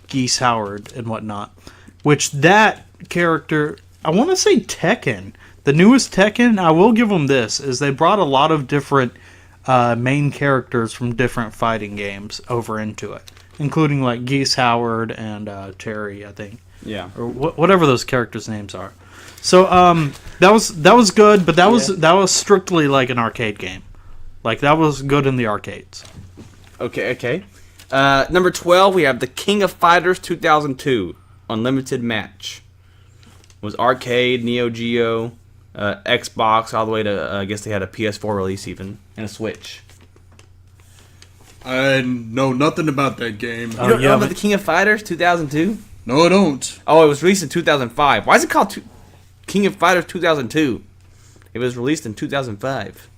G: Geese Howard and whatnot. Which that character, I want to say Tekken. The newest Tekken, I will give them this, is they brought a lot of different main characters from different fighting games over into it, including like Geese Howard and Terry, I think.
F: Yeah.
G: Or whatever those characters' names are. So that was good, but that was strictly like an arcade game. Like, that was good in the arcades.
F: Okay. Number 12, we have the King of Fighters 2002 Unlimited Match. It was arcade, Neo Geo, Xbox, all the way to I guess they had a PS4 release even, and a Switch.
H: I know nothing about that game.
F: You don't know about the King of Fighters 2002?
H: No, I don't.
F: Oh, it was released in 2005. Why is it called King of Fighters 2002? It was released in 2005.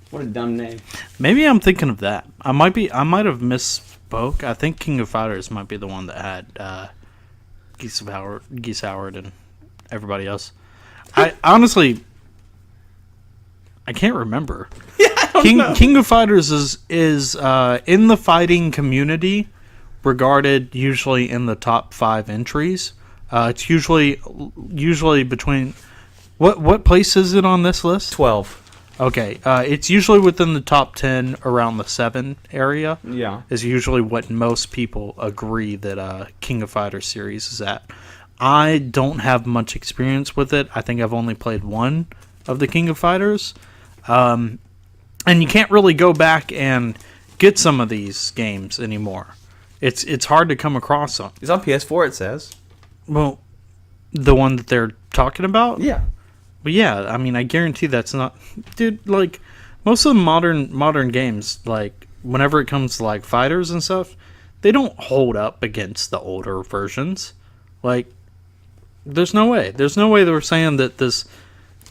F: What a dumb name.
G: Maybe I'm thinking of that. I might have misspoke. I think King of Fighters might be the one that had Geese Howard and everybody else. I honestly, I can't remember. King of Fighters is in the fighting community regarded usually in the top 5 entries. It's usually between what place is it on this list?
F: 12.
G: Okay, it's usually within the top 10, around the 7 area.
F: Yeah,
G: is usually what most people agree that King of Fighters series is at. I don't have much experience with it. I think I've only played one of the King of Fighters, and you can't really go back and get some of these games anymore. It's hard to come across them.
F: It's on PS4. It says.
G: Well, the one that they're talking about?
F: Yeah.
G: But yeah, I mean, I guarantee that's not... Dude, like, most of the modern games, like, whenever it comes to, like, fighters and stuff, they don't hold up against the older versions. Like, there's no way. There's no way they were saying that this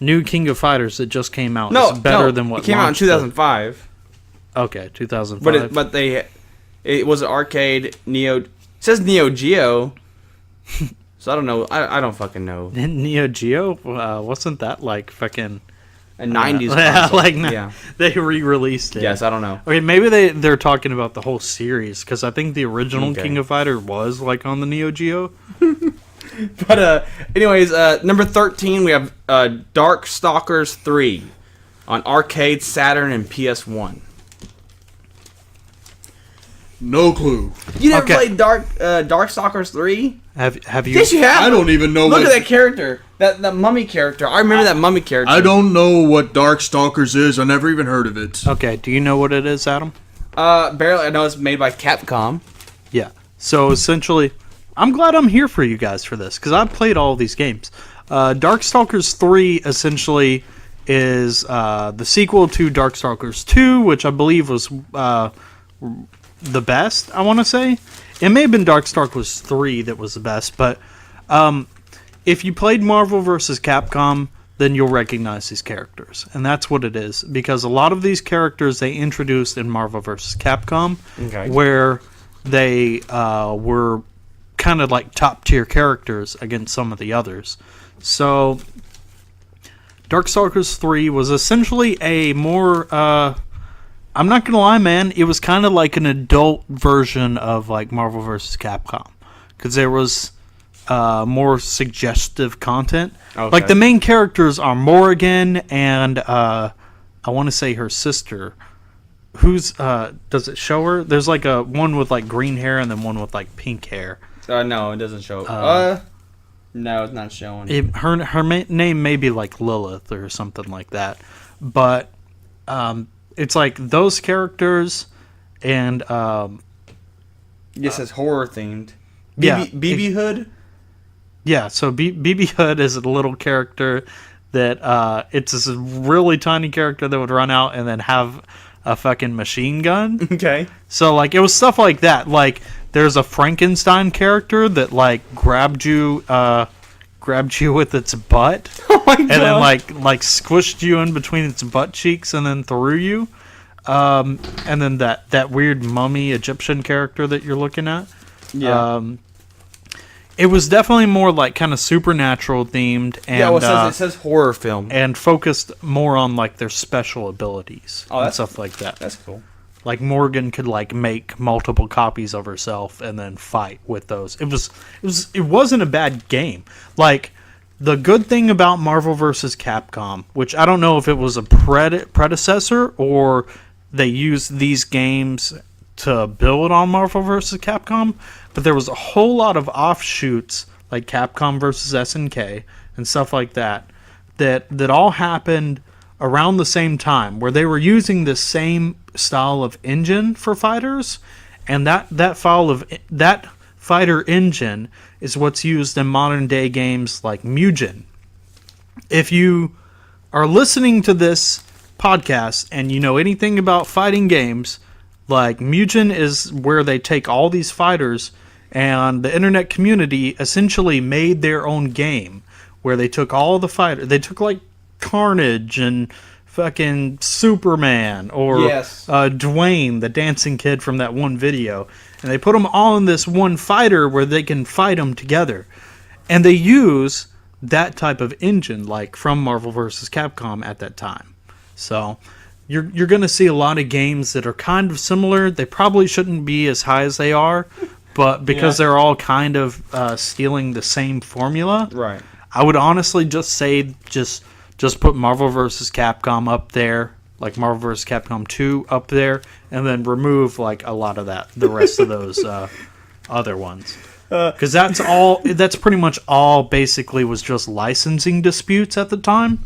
G: new King of Fighters that just came out is better than what
F: it came out in 2005.
G: Okay, 2005.
F: But it was an arcade Neo... It says Neo Geo... So I don't know. I don't fucking know.
G: Neo Geo? Wasn't that like fucking
F: a 90s console?
G: Yeah. They re-released it.
F: Yes, I don't know.
G: Okay, maybe they're talking about the whole series, because I think the original King of Fighter was like on the Neo Geo.
F: But anyways, number 13 we have Darkstalkers 3 on arcade, Saturn, and PS1.
H: No clue.
F: You never played Darkstalkers 3?
G: Have you?
F: Yes, you have.
H: I don't even know.
F: Look at that character. That mummy character. I remember that mummy character.
H: I don't know what Darkstalkers is. I never even heard of it.
G: Okay, do you know what it is, Adam?
F: Barely. I know it's made by Capcom.
G: Yeah. So essentially, I'm glad I'm here for you guys for this because I've played all of these games. Darkstalkers 3 essentially is the sequel to Darkstalkers 2, which I believe was the best, I want to say. It may have been Darkstalkers 3 that was the best, but if you played Marvel vs. Capcom, then you'll recognize these characters. And that's what it is, because a lot of these characters they introduced in Marvel vs. Capcom, where they were kind of like top-tier characters against some of the others. So, Darkstalkers 3 was essentially a more... I'm not gonna lie, man. It was kind of like an adult version of like Marvel vs. Capcom, because there was more suggestive content. Okay. Like the main characters are Morrigan and I want to say her sister. Who's does it show her? There's like a one with like green hair and then one with like pink hair.
F: No, it doesn't show. No, it's not showing.
G: Her name may be like Lilith or something like that, but it's like those characters, and
F: it says horror themed. BB Hood.
G: Yeah, so BB Hood is a little character that it's this really tiny character that would run out and then have a fucking machine gun.
F: Okay.
G: So like it was stuff like that. Like there's a Frankenstein character that like grabbed you with its butt.
F: Oh my God.
G: And then like squished you in between its butt cheeks and then threw you. And then that weird mummy Egyptian character that you're looking at.
F: Yeah.
G: It was definitely more like kind of supernatural themed, and
F: it says horror film,
G: and focused more on like their special abilities and stuff like that.
F: That's cool.
G: Like Morgan could like make multiple copies of herself and then fight with those. It wasn't a bad game. Like the good thing about Marvel vs. Capcom, which I don't know if it was a predecessor or they used these games to build on Marvel vs. Capcom, but there was a whole lot of offshoots like Capcom vs. SNK and stuff like that all happened around the same time, where they were using the same style of engine for fighters, and that fighter engine is what's used in modern day games like Mugen. If you are listening to this podcast and you know anything about fighting games, like Mugen is where they take all these fighters, and the internet community essentially made their own game where they took all the fighters. They took like Carnage and fucking Superman or Dwayne, the dancing kid from that one video, and they put them all in this one fighter where they can fight them together. And they use that type of engine like from Marvel vs. Capcom at that time. So You're going to see a lot of games that are kind of similar. They probably shouldn't be as high as they are, but because they're all kind of stealing the same formula,
F: right?
G: I would honestly just say just put Marvel vs. Capcom up there, like Marvel vs. Capcom 2 up there, and then remove like a lot of the rest of those other ones. Because that's pretty much all basically was just licensing disputes at the time.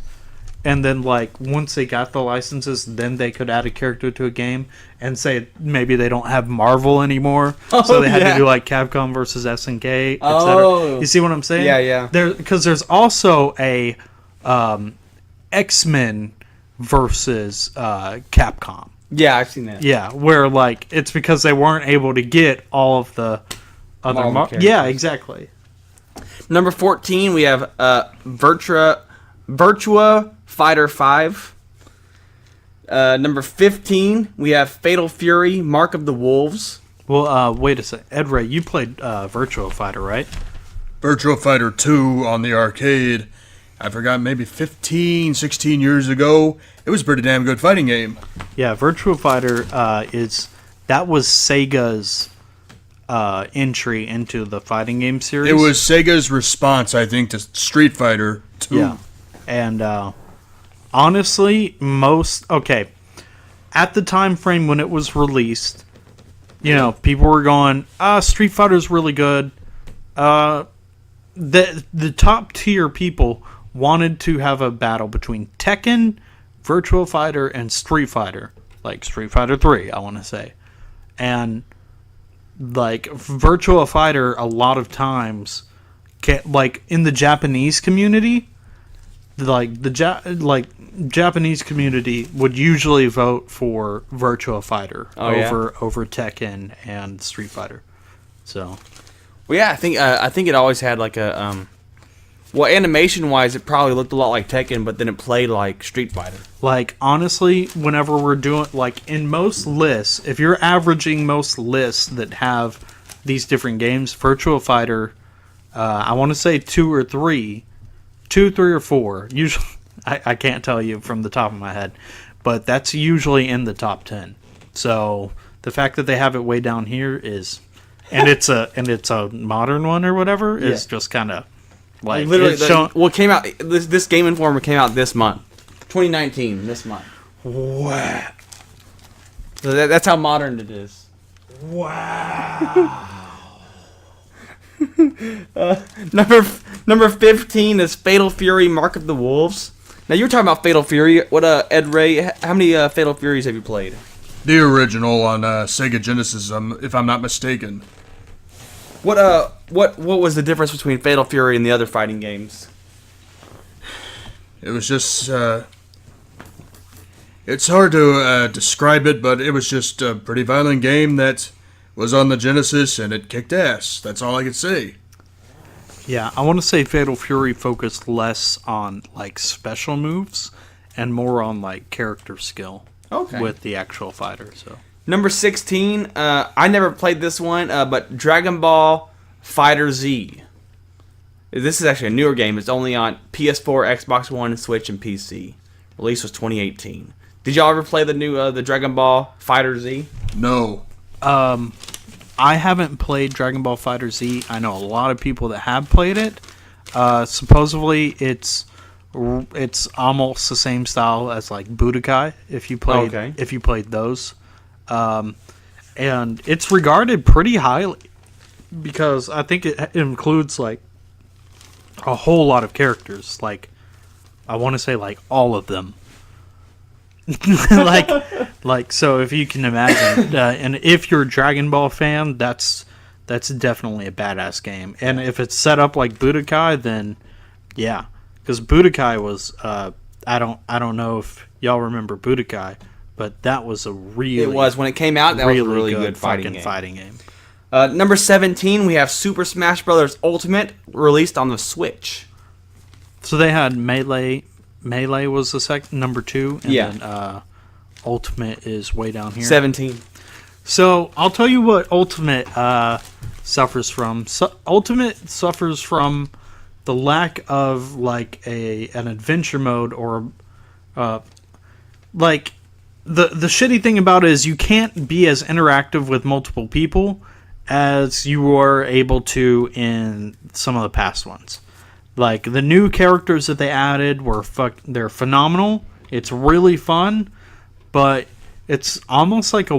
G: And then, like, once they got the licenses, then they could add a character to a game and say maybe they don't have Marvel anymore. So they had to do, like, Capcom versus SNK, etc. You see what I'm saying?
F: Yeah.
G: Because there's also a X-Men versus Capcom.
F: Yeah, I've seen that.
G: Yeah, where, like, it's because they weren't able to get all of the other... Yeah, exactly.
F: Number 14, we have Virtua Fighter 5. Number 15, we have Fatal Fury, Mark of the Wolves.
G: Well, wait a second. Edray, you played Virtua Fighter, right?
H: Virtua Fighter 2 on the arcade. I forgot, maybe 15, 16 years ago. It was a pretty damn good fighting game.
G: Yeah, Virtua Fighter that was Sega's entry into the fighting game series.
H: It was Sega's response, I think, to Street Fighter 2.
G: Yeah. And honestly, at the time frame when it was released, you know, people were going, Street Fighter's really good. the top tier people wanted to have a battle between Tekken, Virtua Fighter, and Street Fighter, like Street Fighter 3, I want to say. And like Virtua Fighter, a lot of times, like in the Japanese community, like Japanese community would usually vote for Virtua Fighter over Tekken and Street Fighter. So,
F: well, yeah, I think it always had like a well, animation wise, it probably looked a lot like Tekken, but then it played like Street Fighter.
G: Like, honestly, whenever we're doing, like, in most lists, if you're averaging most lists that have these different games, Virtua Fighter, I want to say 2, 3, or 4. Usually, I can't tell you from the top of my head, but that's usually in the top 10. So, the fact that they have it way down here is, and it's a modern one or whatever, is just kind of, like,
F: literally, it came out. This Game Informer came out this month, 2019. This month.
G: Wow.
F: So that's how modern it is.
G: Wow.
F: Number 15 is Fatal Fury: Mark of the Wolves. Now you were talking about Fatal Fury. What Edray? How many Fatal Furies have you played?
H: The original on Sega Genesis, if I'm not mistaken.
F: What was the difference between Fatal Fury and the other fighting games?
H: It was just it's hard to describe it, but it was just a pretty violent game that was on the Genesis, and it kicked ass. That's all I could say.
G: Yeah, I want to say Fatal Fury focused less on, like, special moves and more on, like, character skill with the actual fighter, so...
F: Number 16, I never played this one, but Dragon Ball Fighter Z. This is actually a newer game. It's only on PS4, Xbox One, Switch, and PC. Release was 2018. Did y'all ever play the new the Dragon Ball Fighter Z?
H: No.
G: I haven't played Dragon Ball Fighter Z. I know a lot of people that have played it. Supposedly, it's almost the same style as, like, Budokai. If you played those. And it's regarded pretty highly because I think it includes, like, a whole lot of characters. Like, I want to say, like, all of them. So if you can imagine, and if you're a Dragon Ball fan, that's definitely a badass game. And if it's set up like Budokai, then yeah, because Budokai was, I don't know if y'all remember Budokai. But that was it
F: was when it came out. That was a really good fighting game. Number 17, we have Super Smash Bros. Ultimate, released on the Switch.
G: So they had Melee. Melee was the number 2, and then Ultimate is way down here. 17. So I'll tell you what Ultimate suffers from. Ultimate suffers from the lack of, like, an adventure mode or like. The shitty thing about it is you can't be as interactive with multiple people as you were able to in some of the past ones. Like, the new characters that they added they're phenomenal. It's really fun, but it's almost like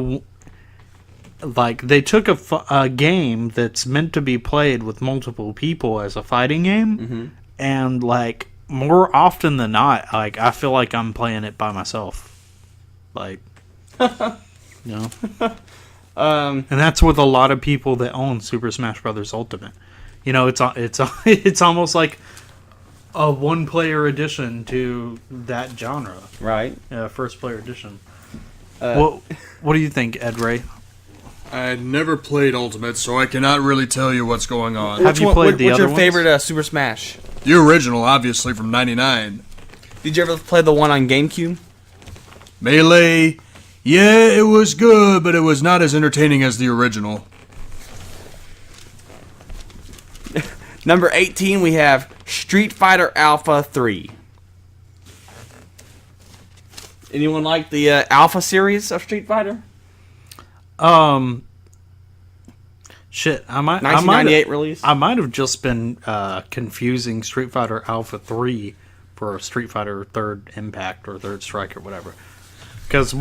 G: they took a game that's meant to be played with multiple people as a fighting game, and, like, more often than not, like, I feel like I'm playing it by myself. Like, you know, and that's with a lot of people that own Super Smash Bros. Ultimate. You know, it's almost like a one-player addition to that genre,
F: right?
G: First-player edition. What do you think, Edray?
H: I never played Ultimate, so I cannot really tell you what's going on.
G: Have you played the other ones?
F: What's your favorite Super Smash?
H: The original, obviously, from '99.
F: Did you ever play the one on GameCube?
H: Melee, yeah, it was good, but it was not as entertaining as the original.
F: Number 18, we have Street Fighter Alpha 3. Anyone like the Alpha series of Street Fighter?
G: Shit,
F: 1998 release.
G: I might have just been confusing Street Fighter Alpha 3 for Street Fighter Third Impact or Third Strike or whatever. Because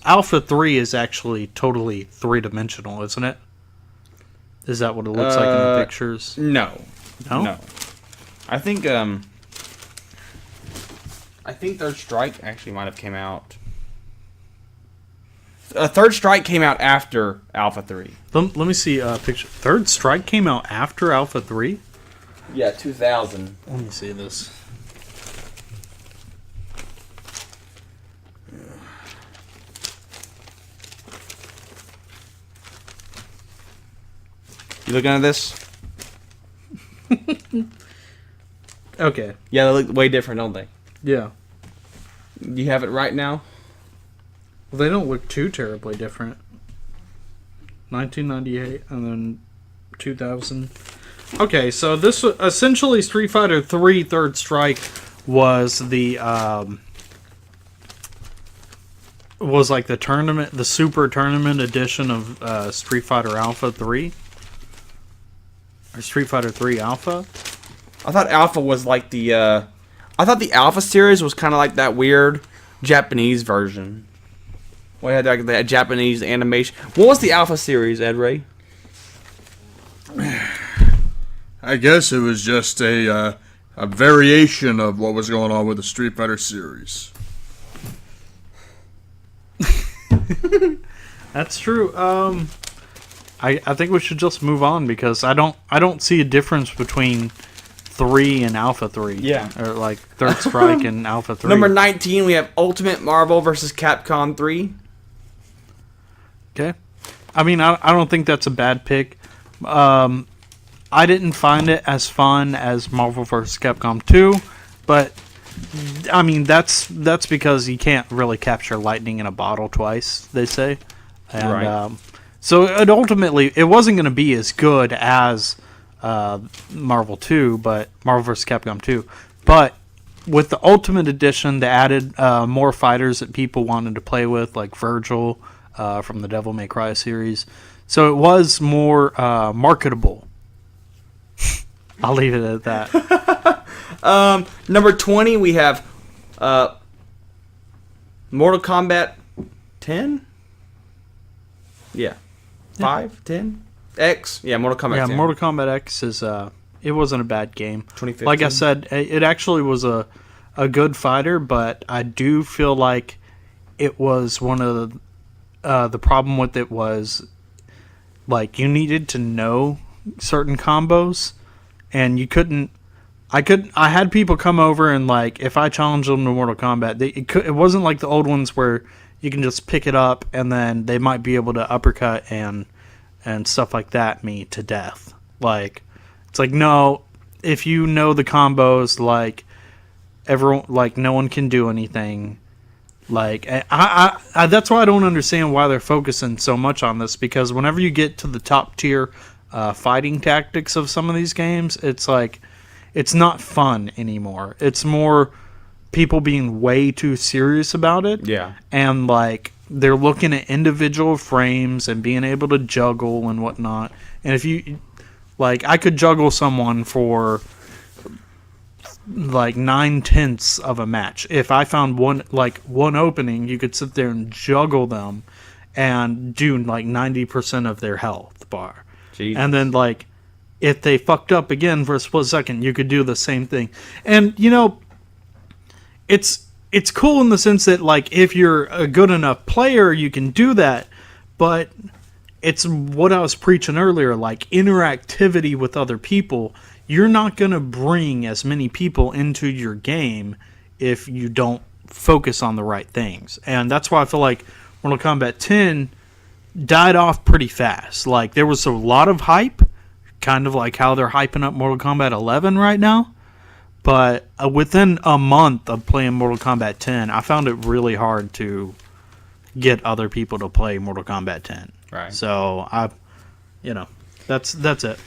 G: Alpha 3 is actually totally three-dimensional, isn't it? Is that what it looks like in the pictures?
F: No.
G: No.
F: I think Third Strike actually might have came out. Third Strike came out after Alpha 3.
G: Let me see a picture. Third Strike came out after Alpha 3?
F: Yeah, 2000.
G: Let me see this.
F: You looking at this?
G: Okay.
F: Yeah, they look way different, don't they?
G: Yeah.
F: You have it right now?
G: Well, they don't look too terribly different. 1998 and then 2000. Okay, so this essentially Street Fighter 3 Third Strike was the was like the tournament, the super tournament edition of Street Fighter Alpha 3 or Street Fighter 3 Alpha.
F: I thought Alpha was like the I thought the Alpha series was kind of like that weird Japanese version. We had like that Japanese animation. What was the Alpha series, Edray?
H: I guess it was just a variation of what was going on with the Street Fighter series.
G: That's true. I think we should just move on because I don't see a difference between 3 and Alpha 3.
F: Yeah.
G: Or like Third Strike and Alpha 3.
F: Number 19, we have Ultimate Marvel vs. Capcom 3.
G: Okay. I mean, I don't think that's a bad pick. I didn't find it as fun as Marvel vs. Capcom 2, but I mean that's because you can't really capture lightning in a bottle twice, they say. And,
F: right.
G: So it ultimately it wasn't going to be as good as Marvel 2, but Marvel vs. Capcom 2. But with the Ultimate Edition, they added more fighters that people wanted to play with, like Virgil from the Devil May Cry series. So it was more marketable. I'll leave it at that.
F: Number 20, we have Mortal Kombat 10? Yeah. 5? 10? X? Yeah, Mortal Kombat 10.
G: Yeah, Mortal Kombat X is it wasn't a bad game.
F: 2015.
G: Like I said, it actually was a good fighter, but I do feel like it was one of the problem with it was like you needed to know certain combos. And you couldn't. I had people come over and like if I challenged them to Mortal Kombat, it wasn't like the old ones where you can just pick it up and then they might be able to uppercut and stuff like that me to death. Like it's like no, if you know the combos, like everyone, like no one can do anything. Like I that's why I don't understand why they're focusing so much on this, because whenever you get to the top tier fighting tactics of some of these games, it's like it's not fun anymore. It's more people being way too serious about it.
F: Yeah.
G: And like they're looking at individual frames and being able to juggle and whatnot. And if you like, I could juggle someone for like 9/10 of a match. If I found one opening, you could sit there and juggle them and do like 90% of their health bar.
F: Jesus.
G: And then, like, if they fucked up again for a split second, you could do the same thing. And, you know, it's cool in the sense that, like, if you're a good enough player, you can do that. But it's what I was preaching earlier, like, interactivity with other people. You're not going to bring as many people into your game if you don't focus on the right things. And that's why I feel like Mortal Kombat 10 died off pretty fast. Like, there was a lot of hype, kind of like how they're hyping up Mortal Kombat 11 right now. But within a month of playing Mortal Kombat 10, I found it really hard to get other people to play Mortal Kombat 10.
F: Right.
G: So, that's it.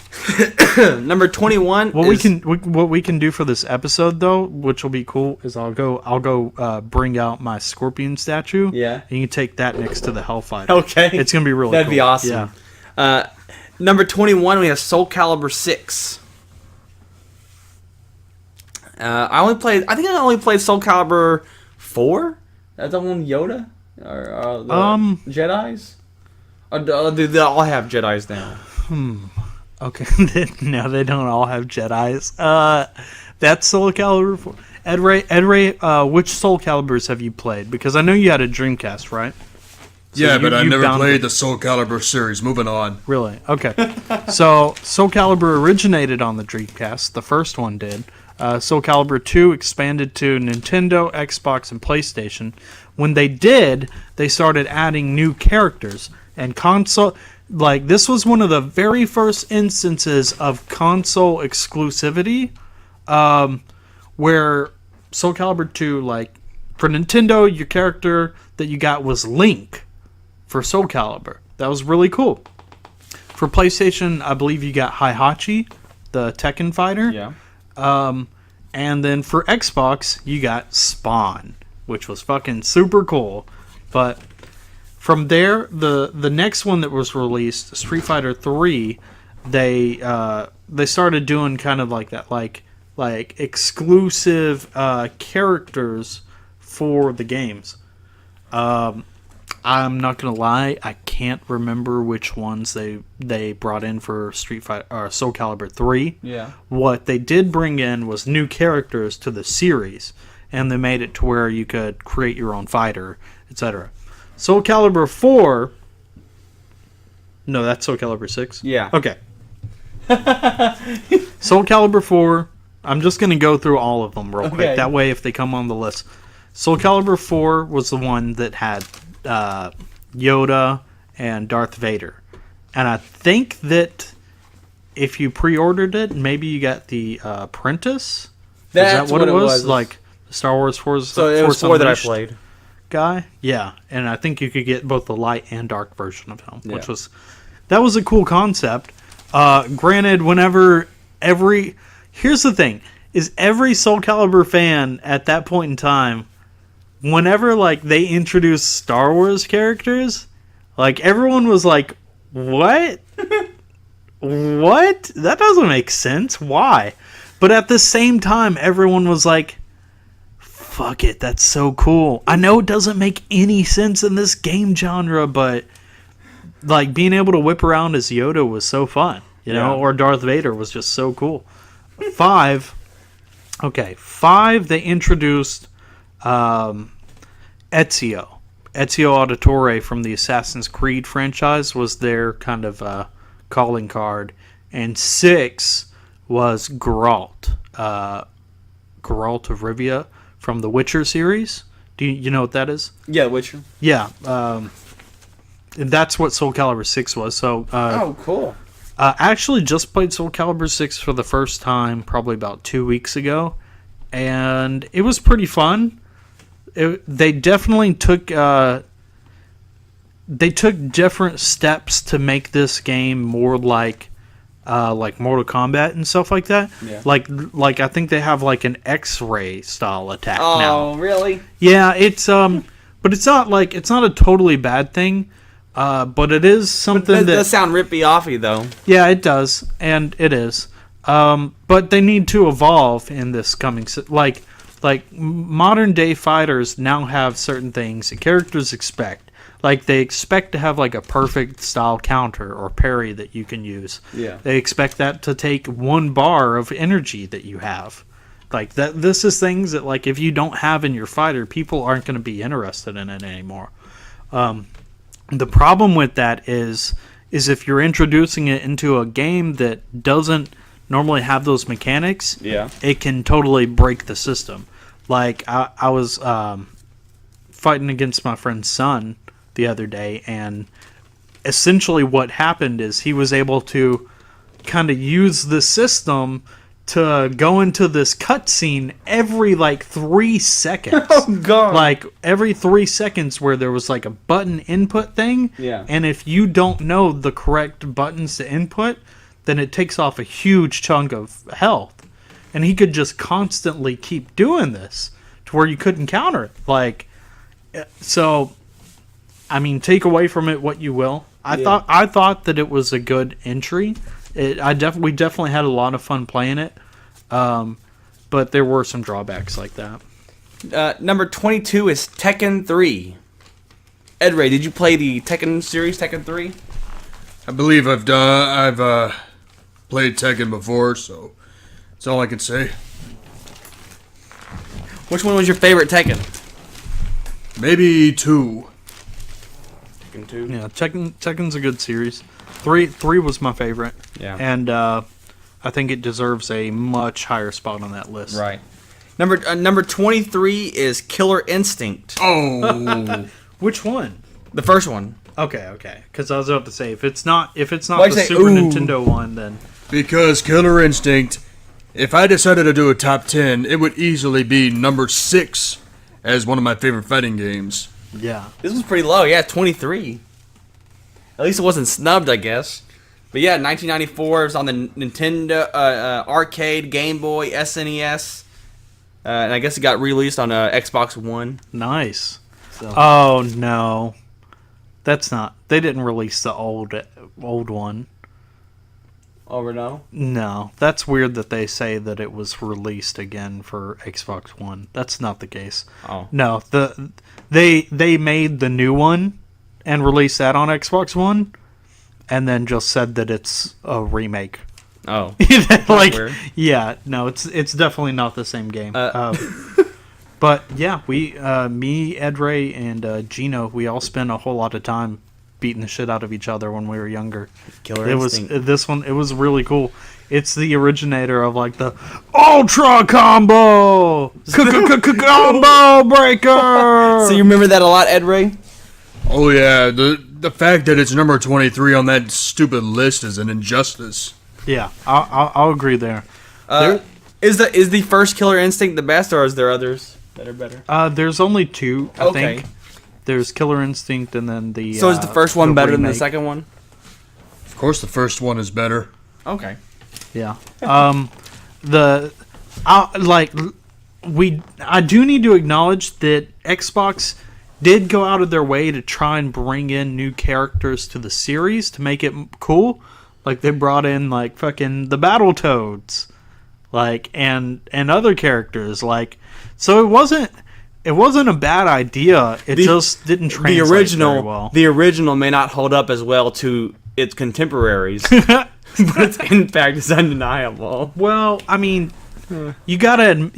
F: Number 21.
G: What we can do for this episode though, which will be cool, is I'll go bring out my Scorpion statue.
F: Yeah.
G: And you can take that next to the Hellfighter.
F: Okay.
G: It's gonna be really
F: That'd
G: cool.
F: be awesome.
G: Yeah.
F: Number 21, we have Soul Calibur 6. I think I only played Soul Calibur 4. That's the one Yoda or the Jedi's. Or do they all have Jedi's now?
G: Okay, no, they don't all have Jedis. That's Soul Calibur 4. Edray, which Soul Caliburs have you played? Because I know you had a Dreamcast, right? So
H: but I never
G: bound
H: played
G: it.
H: the Soul Calibur series. Moving on.
G: Really? Okay. So Soul Calibur originated on the Dreamcast. The first one did. Soul Calibur 2 expanded to Nintendo, Xbox, and PlayStation. When they did, they started adding new characters and console. Like, this was one of the very first instances of console exclusivity, where Soul Calibur 2, like, for Nintendo, your character that you got was Link for Soul Calibur. That was really cool. For PlayStation, I believe you got Heihachi, the Tekken fighter.
F: Yeah.
G: And then for Xbox, you got Spawn, which was fucking super cool. But from there, the next one that was released, Street Fighter 3, they started doing kind of like that, like exclusive characters for the games. I'm not gonna lie, I can't remember which ones they brought in for Street Fighter or Soul Calibur 3.
F: Yeah.
G: What they did bring in was new characters to the series, and they made it to where you could create your own fighter, etc. Soul Calibur 4. No, that's Soul Calibur 6.
F: Yeah.
G: Okay. Soul Calibur 4. I'm just gonna go through all of them real quick.
F: Okay.
G: That way, if they come on the list, Soul Calibur 4 was the one that had Yoda and Darth Vader, and I think that if you pre-ordered it, maybe you got the Apprentice.
F: That's
G: Is that what it was?
F: was.
G: Like Star Wars Force.
F: So it was
G: Force
F: 4 that I
G: Unleashed
F: played.
G: guy. Yeah, and I think you could get both the light and dark version of him, which
F: Yeah.
G: was a cool concept. Granted, here's the thing: is every Soul Calibur fan at that point in time, whenever like they introduced Star Wars characters, like everyone was like, "What? What? That doesn't make sense. Why?" But at the same time, everyone was like, "Fuck it, that's so cool." I know it doesn't make any sense in this game genre, but like being able to whip around as Yoda was so fun, you know, or Darth Vader was just so cool. 5, they introduced Ezio Auditore from the Assassin's Creed franchise was their kind of calling card, and 6 was Geralt of Rivia from the Witcher series. Do you know what that is?
F: Yeah, Witcher.
G: Yeah, and that's what Soul Calibur 6 was. So,
F: Oh, cool.
G: I actually just played Soul Calibur 6 for the first time probably about 2 weeks ago, and it was pretty fun. They definitely took different steps to make this game more like Mortal Kombat and stuff like that.
F: Yeah.
G: Like I think they have like an X-ray style attack now.
F: Oh, really?
G: Yeah, it's but it's not a totally bad thing. But it is something
F: That
G: that
F: does sound rippy-offy, though.
G: yeah, it does, and it is. But they need to evolve in this coming like modern day fighters now have certain things that characters expect. Like they expect to have like a perfect style counter or parry that you can use.
F: Yeah.
G: They expect that to take 1 bar of energy that you have. Like that. This is things that like if you don't have in your fighter, people aren't going to be interested in it anymore. The problem with that is if you're introducing it into a game that doesn't normally have those mechanics,
F: Yeah.
G: it can totally break the system. Like I was fighting against my friend's son the other day, and essentially what happened is he was able to kind of use the system to go into this cutscene every like 3 seconds.
F: Oh, God.
G: Like every 3 seconds where there was like a button input thing.
F: Yeah.
G: And if you don't know the correct buttons to input, then it takes off a huge chunk of health. And he could just constantly keep doing this to where you couldn't counter it. Like, so, I mean, take away from it what you will. I thought that it was a good entry. We definitely had a lot of fun playing it, but there were some drawbacks like that.
F: Number 22 is Tekken 3. Edray, did you play the Tekken series, Tekken 3?
H: I believe I've played Tekken before, so that's all I can say.
F: Which one was your favorite Tekken?
H: Maybe 2.
F: Tekken 2.
G: Yeah, Tekken's a good series. 3 was my favorite.
F: Yeah.
G: And I think it deserves a much higher spot on that list.
F: Right. Number 23 is Killer Instinct.
H: Oh.
G: Which one?
F: The first one.
G: Okay. Because I was about to say if it's not
F: Why'd
G: the
F: you say,
G: Super
F: ooh?
G: Nintendo one, then
H: Because Killer Instinct, if I decided to do a top 10, it would easily be number 6 as one of my favorite fighting games.
G: yeah.
F: This was pretty low. Yeah, 23. At least it wasn't snubbed, I guess. But yeah, 1994. It was on the Nintendo arcade, Game Boy, SNES. And I guess it got released on Xbox One.
G: Nice.
F: So.
G: Oh no, that's not. They didn't release the old one.
F: Oh, no?
G: No, that's weird that they say that it was released again for Xbox One. That's not the case.
F: Oh.
G: No, they made the new one and released that on Xbox One, and then just said that it's a remake.
F: Oh.
G: Like,
F: weird.
G: yeah, no, it's definitely not the same game. But yeah, me, Edray, and Gino, we all spent a whole lot of time beating the shit out of each other when we were younger.
F: Killer
G: Instinct.
F: Instinct.
G: This one. It was really cool. It's the originator of like the Ultra Combo, Combo Breaker.
F: So you remember that a lot, Edray?
H: Oh yeah, the fact that it's number 23 on that stupid list is an injustice.
G: Yeah, I'll agree there.
F: Is the first Killer Instinct the best, or is there others that are better?
G: There's only 2, I
F: Okay.
G: think. There's Killer Instinct and then the.
F: So is the first one better than the
G: remake.
F: second one?
H: Of course, the first one is better.
F: Okay.
G: Yeah. I do need to acknowledge that Xbox did go out of their way to try and bring in new characters to the series to make it cool. Like they brought in like fucking the Battletoads, like and other characters. Like, so it wasn't a bad idea. It just didn't translate very well.
F: The original may not hold up as well to its contemporaries, but its impact is undeniable.
G: Well, I mean, you gotta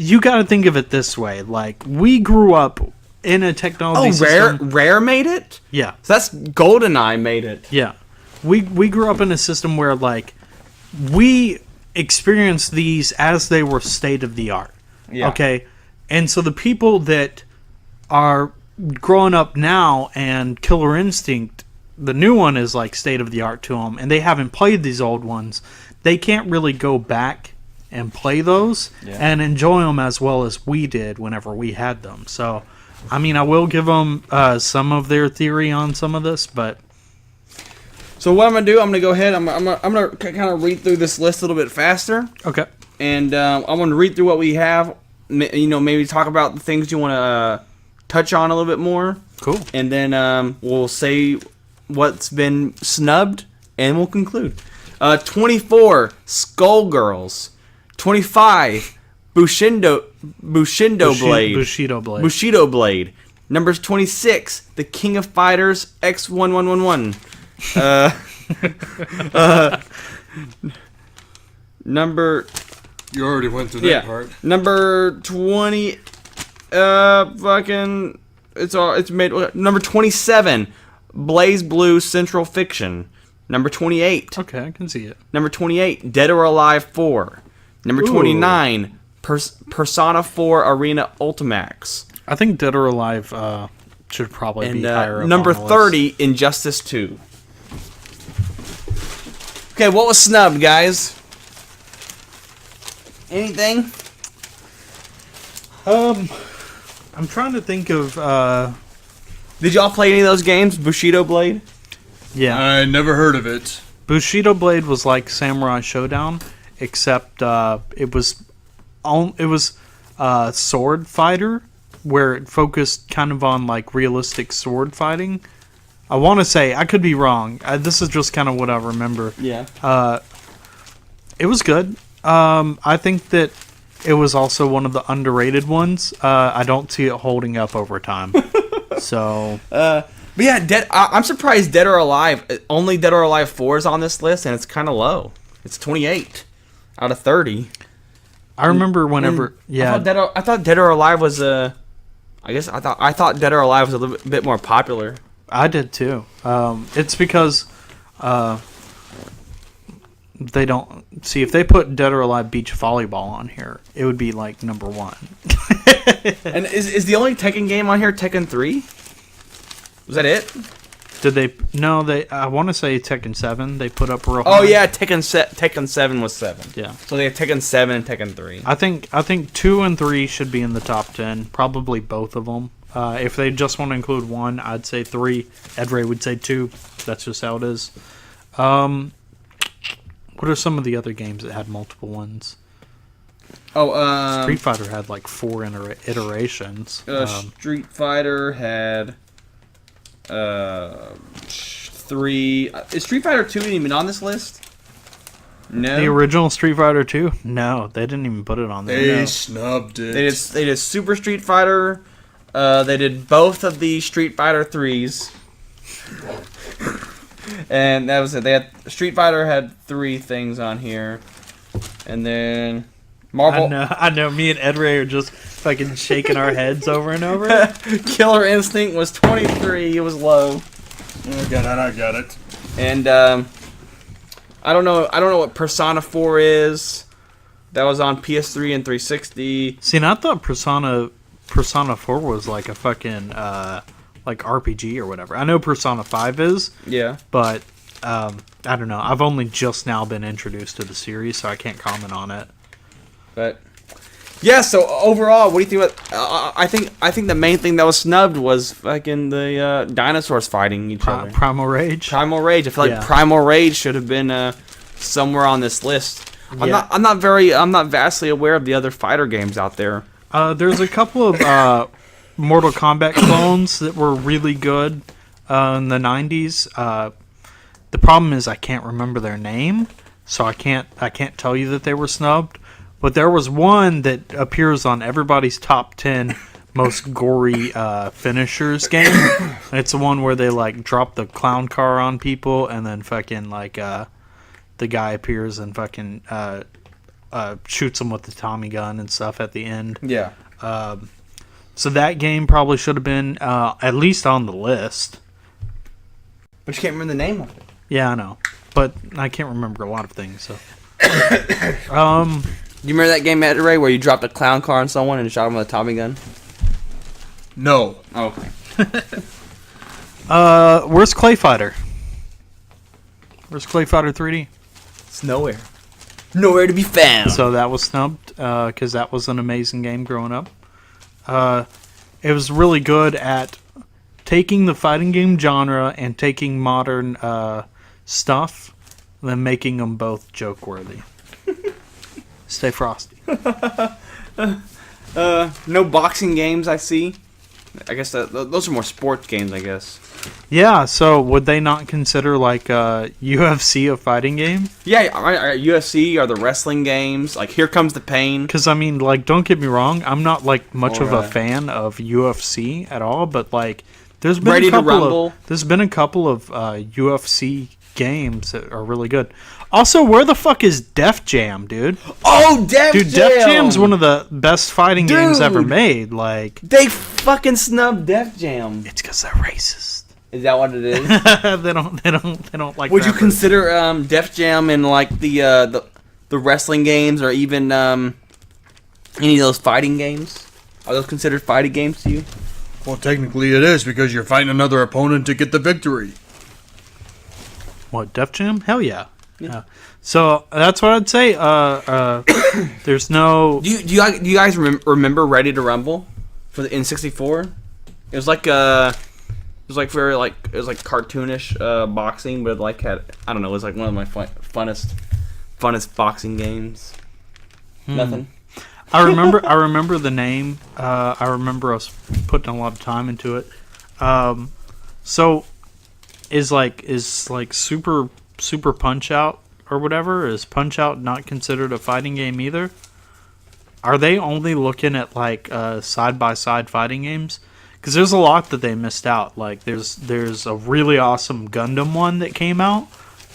G: think of it this way. Like, we grew up in a technology system.
F: Rare made it?
G: Yeah,
F: So that's GoldenEye made it.
G: yeah. We grew up in a system where like we experienced these as they were state of the art.
F: Yeah.
G: Okay, and so the people that are growing up now and Killer Instinct, the new one is like state of the art to them, and they haven't played these old ones. They can't really go back and play those and enjoy them as well as we did whenever we had them. So, I mean, I will give them some of their theory on some of this, but
F: So what I'm gonna do? I'm gonna go ahead. I'm gonna kind of read through this list a little bit faster,
G: okay.
F: and I'm gonna read through what we have. Maybe talk about the things you want to touch on a little bit more.
G: Cool.
F: And then we'll say what's been snubbed, and we'll conclude. 24, Skullgirls. 25, Bushido Blade.
G: Bushido Blade.
F: Bushido Blade. Numbers 26, The King of Fighters X1111. Number
H: You already went through that part.
F: Number 20, it's made. Number 27, Blaze Blue Central Fiction. Number 28.
G: Okay, I can see it.
F: Number 28, Dead or Alive 4. Number 29, Persona 4 Arena Ultimax.
G: I think Dead or Alive should probably be higher up
F: number
G: on the
F: 30,
G: list.
F: Injustice 2. Okay, what was snubbed, guys? Anything?
G: I'm trying to think of.
F: Did y'all play any of those games? Bushido Blade?
G: Yeah,
H: I never heard of it.
G: Bushido Blade was like Samurai Showdown, except it was sword fighter, where it focused kind of on like realistic sword fighting. I want to say, I could be wrong. This is just kind of what I remember.
F: Yeah.
G: It was good. I think that it was also one of the underrated ones. I don't see it holding up over time. So.
F: But yeah, I'm surprised Dead or Alive, only Dead or Alive 4 is on this list, and it's kind of low. It's 28 out of 30.
G: I remember whenever. Yeah.
F: I thought Dead or Alive was I thought Dead or Alive was a little bit more popular.
G: I did too. It's because they don't see if they put Dead or Alive Beach Volleyball on here, it would be like number 1.
F: And is the only Tekken game on here Tekken 3? Was that it?
G: Did they? No, they. I want to say Tekken 7. They put up real.
F: Oh
G: high.
F: yeah, Tekken 7 was 7.
G: Yeah.
F: So they have Tekken 7 and Tekken 3.
G: I think 2 and 3 should be in the top 10. Probably both of them. If they just want to include 1, I'd say 3. Edray would say 2. That's just how it is. What are some of the other games that had multiple ones? Street Fighter had like 4 iterations.
F: Street Fighter had 3. Is Street Fighter 2 even on this list? No.
G: The original Street Fighter 2? No, they didn't even put it on there.
H: They snubbed it.
F: They did Super Street Fighter. They did both of the Street Fighter 3s. And that was it. They had Street Fighter had 3 things on here. And then Marvel.
G: I know. Me and Edray are just fucking shaking our heads over and over.
F: Killer Instinct was 23. It was low.
H: I got it.
F: And I don't know what Persona 4 is. That was on PS3 and 360.
G: See, and I thought Persona 4 was like a fucking like RPG or whatever. I know Persona 5 is.
F: Yeah.
G: But I don't know. I've only just now been introduced to the series, so I can't comment on it.
F: But yeah, so overall, what do you think about? I think the main thing that was snubbed was fucking the dinosaurs fighting each other.
G: Primal Rage.
F: Primal Rage. I feel like Primal Rage should have been somewhere on this list.
G: Yeah.
F: I'm not vastly aware of the other fighter games out there.
G: There's a couple of Mortal Kombat clones that were really good in the 90s. The problem is I can't remember their name, so I can't tell you that they were snubbed. But there was one that appears on everybody's top 10 most gory finishers game. It's the one where they like drop the clown car on people and then fucking like the guy appears and fucking shoots them with the Tommy gun and stuff at the end.
F: Yeah.
G: So that game probably should have been at least on the list.
F: But you can't remember the name of it.
G: Yeah, I know. But I can't remember a lot of things, so.
F: You remember that game, Edray, where you dropped a clown car on someone and shot him with a Tommy gun?
H: No.
F: Oh, okay.
G: Where's Clay Fighter? Where's Clay Fighter 3D?
F: It's nowhere. Nowhere to be found.
G: So that was snubbed because that was an amazing game growing up. It was really good at taking the fighting game genre and taking modern stuff and then making them both joke-worthy. Stay frosty.
F: No boxing games, I see. I guess those are more sports games, I guess.
G: Yeah, so would they not consider like UFC a fighting game?
F: Yeah, UFC are the wrestling games. Like Here Comes the Pain.
G: Because I mean, like, don't get me wrong, I'm not like much of a fan of UFC at all, but like, there's been a couple of UFC games that are really good. Also, where the fuck is Def Jam, dude?
F: Oh, Def Jam!
G: Dude, Def Jam's one of the best fighting games ever made. Like,
F: they fucking snubbed Def Jam.
G: It's because they're racist.
F: Is that what it is?
G: They don't like.
F: Would
G: rappers.
F: you consider Def Jam in like the wrestling games or even any of those fighting games? Are those considered fighting games to you?
H: Well, technically it is because you're fighting another opponent to get the victory.
G: What, Def Jam? Hell yeah. So that's what I'd say. There's no.
F: Do you guys remember Ready to Rumble for the N64? It was like very like it was like cartoonish boxing, but like had I don't know. It was like one of my funnest boxing games. Nothing.
G: I remember the name. I remember us putting a lot of time into it. So is Super Punch Out or whatever, is Punch Out not considered a fighting game either? Are they only looking at like side by side fighting games? Because there's a lot that they missed out. Like there's a really awesome Gundam one that came out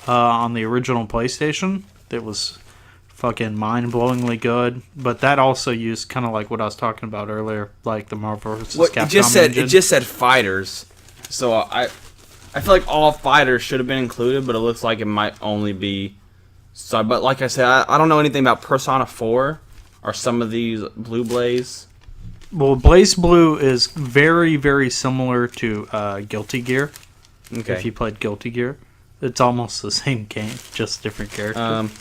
G: on the original PlayStation. that was fucking mind-blowingly good. But that also used kind of like what I was talking about earlier, like the Marvel vs. Capcom engine.
F: It just said fighters, so I feel like all fighters should have been included, but it looks like it might only be. So, but like I said, I don't know anything about Persona 4 or some of these Blue Blaze.
G: Well, Blaze Blue is very, very similar to Guilty Gear.
F: Okay.
G: If you played Guilty Gear, it's almost the same game, just different characters.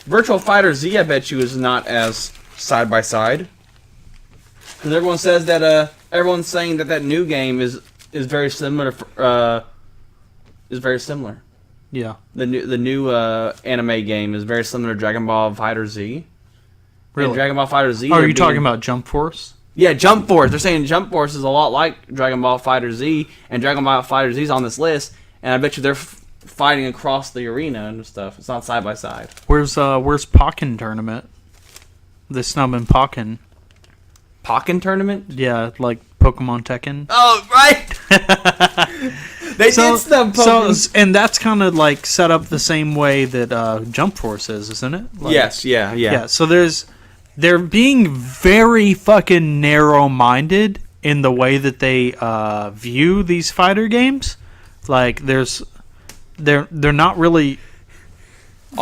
F: Virtual Fighter Z, I bet you, is not as side by side. Because everyone says that everyone's saying that new game is very similar. Is very similar.
G: Yeah.
F: The new anime game is very similar to Dragon Ball Fighter Z.
G: Really?
F: And Dragon Ball Fighter Z.
G: Are you talking about Jump Force?
F: Yeah, Jump Force. They're saying Jump Force is a lot like Dragon Ball Fighter Z, and Dragon Ball Fighter Z is on this list. And I bet you they're fighting across the arena and stuff. It's not side by side.
G: Where's Pokken Tournament? The snub in Pokken.
F: Pokken Tournament?
G: Yeah, like Pokemon Tekken.
F: Oh, right. They did snub Pokemon.
G: And that's kind of like set up the same way that Jump Force is, isn't it? Like,
F: yes, yeah.
G: Yeah, so they're being very fucking narrow-minded in the way that they view these fighter games. Like, they're not really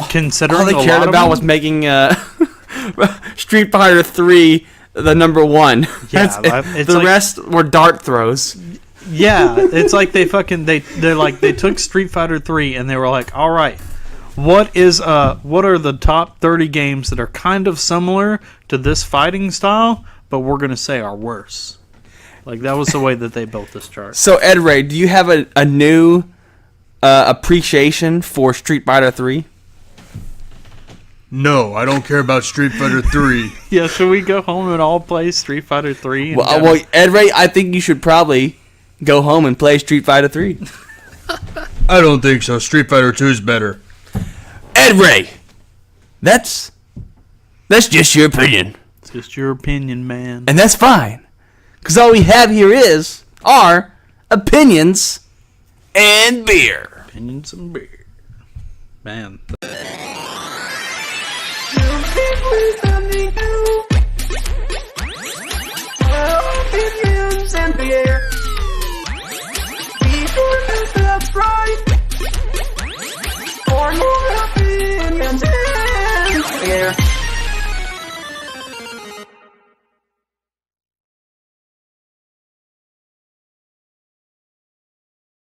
G: considering.
F: All they cared about was making Street Fighter 3 the number one.
G: Yeah,
F: the rest were dart throws.
G: Yeah, it's like they took Street Fighter 3 and they were like, all right, what are the top 30 games that are kind of similar to this fighting style, but we're gonna say are worse. Like, that was the way that they built this chart.
F: So, Edray, do you have a new appreciation for Street Fighter 3?
H: No, I don't care about Street Fighter 3.
G: Yeah, should we go home and all play Street Fighter 3?
F: Well, Edray, I think you should probably go home and play Street Fighter 3.
H: I don't think so. Street Fighter 2 is better.
F: Edray, that's just your opinion.
G: It's just your opinion, man.
F: And that's fine. Because all we have here is our opinions and beer.
G: Opinions and beer. Man.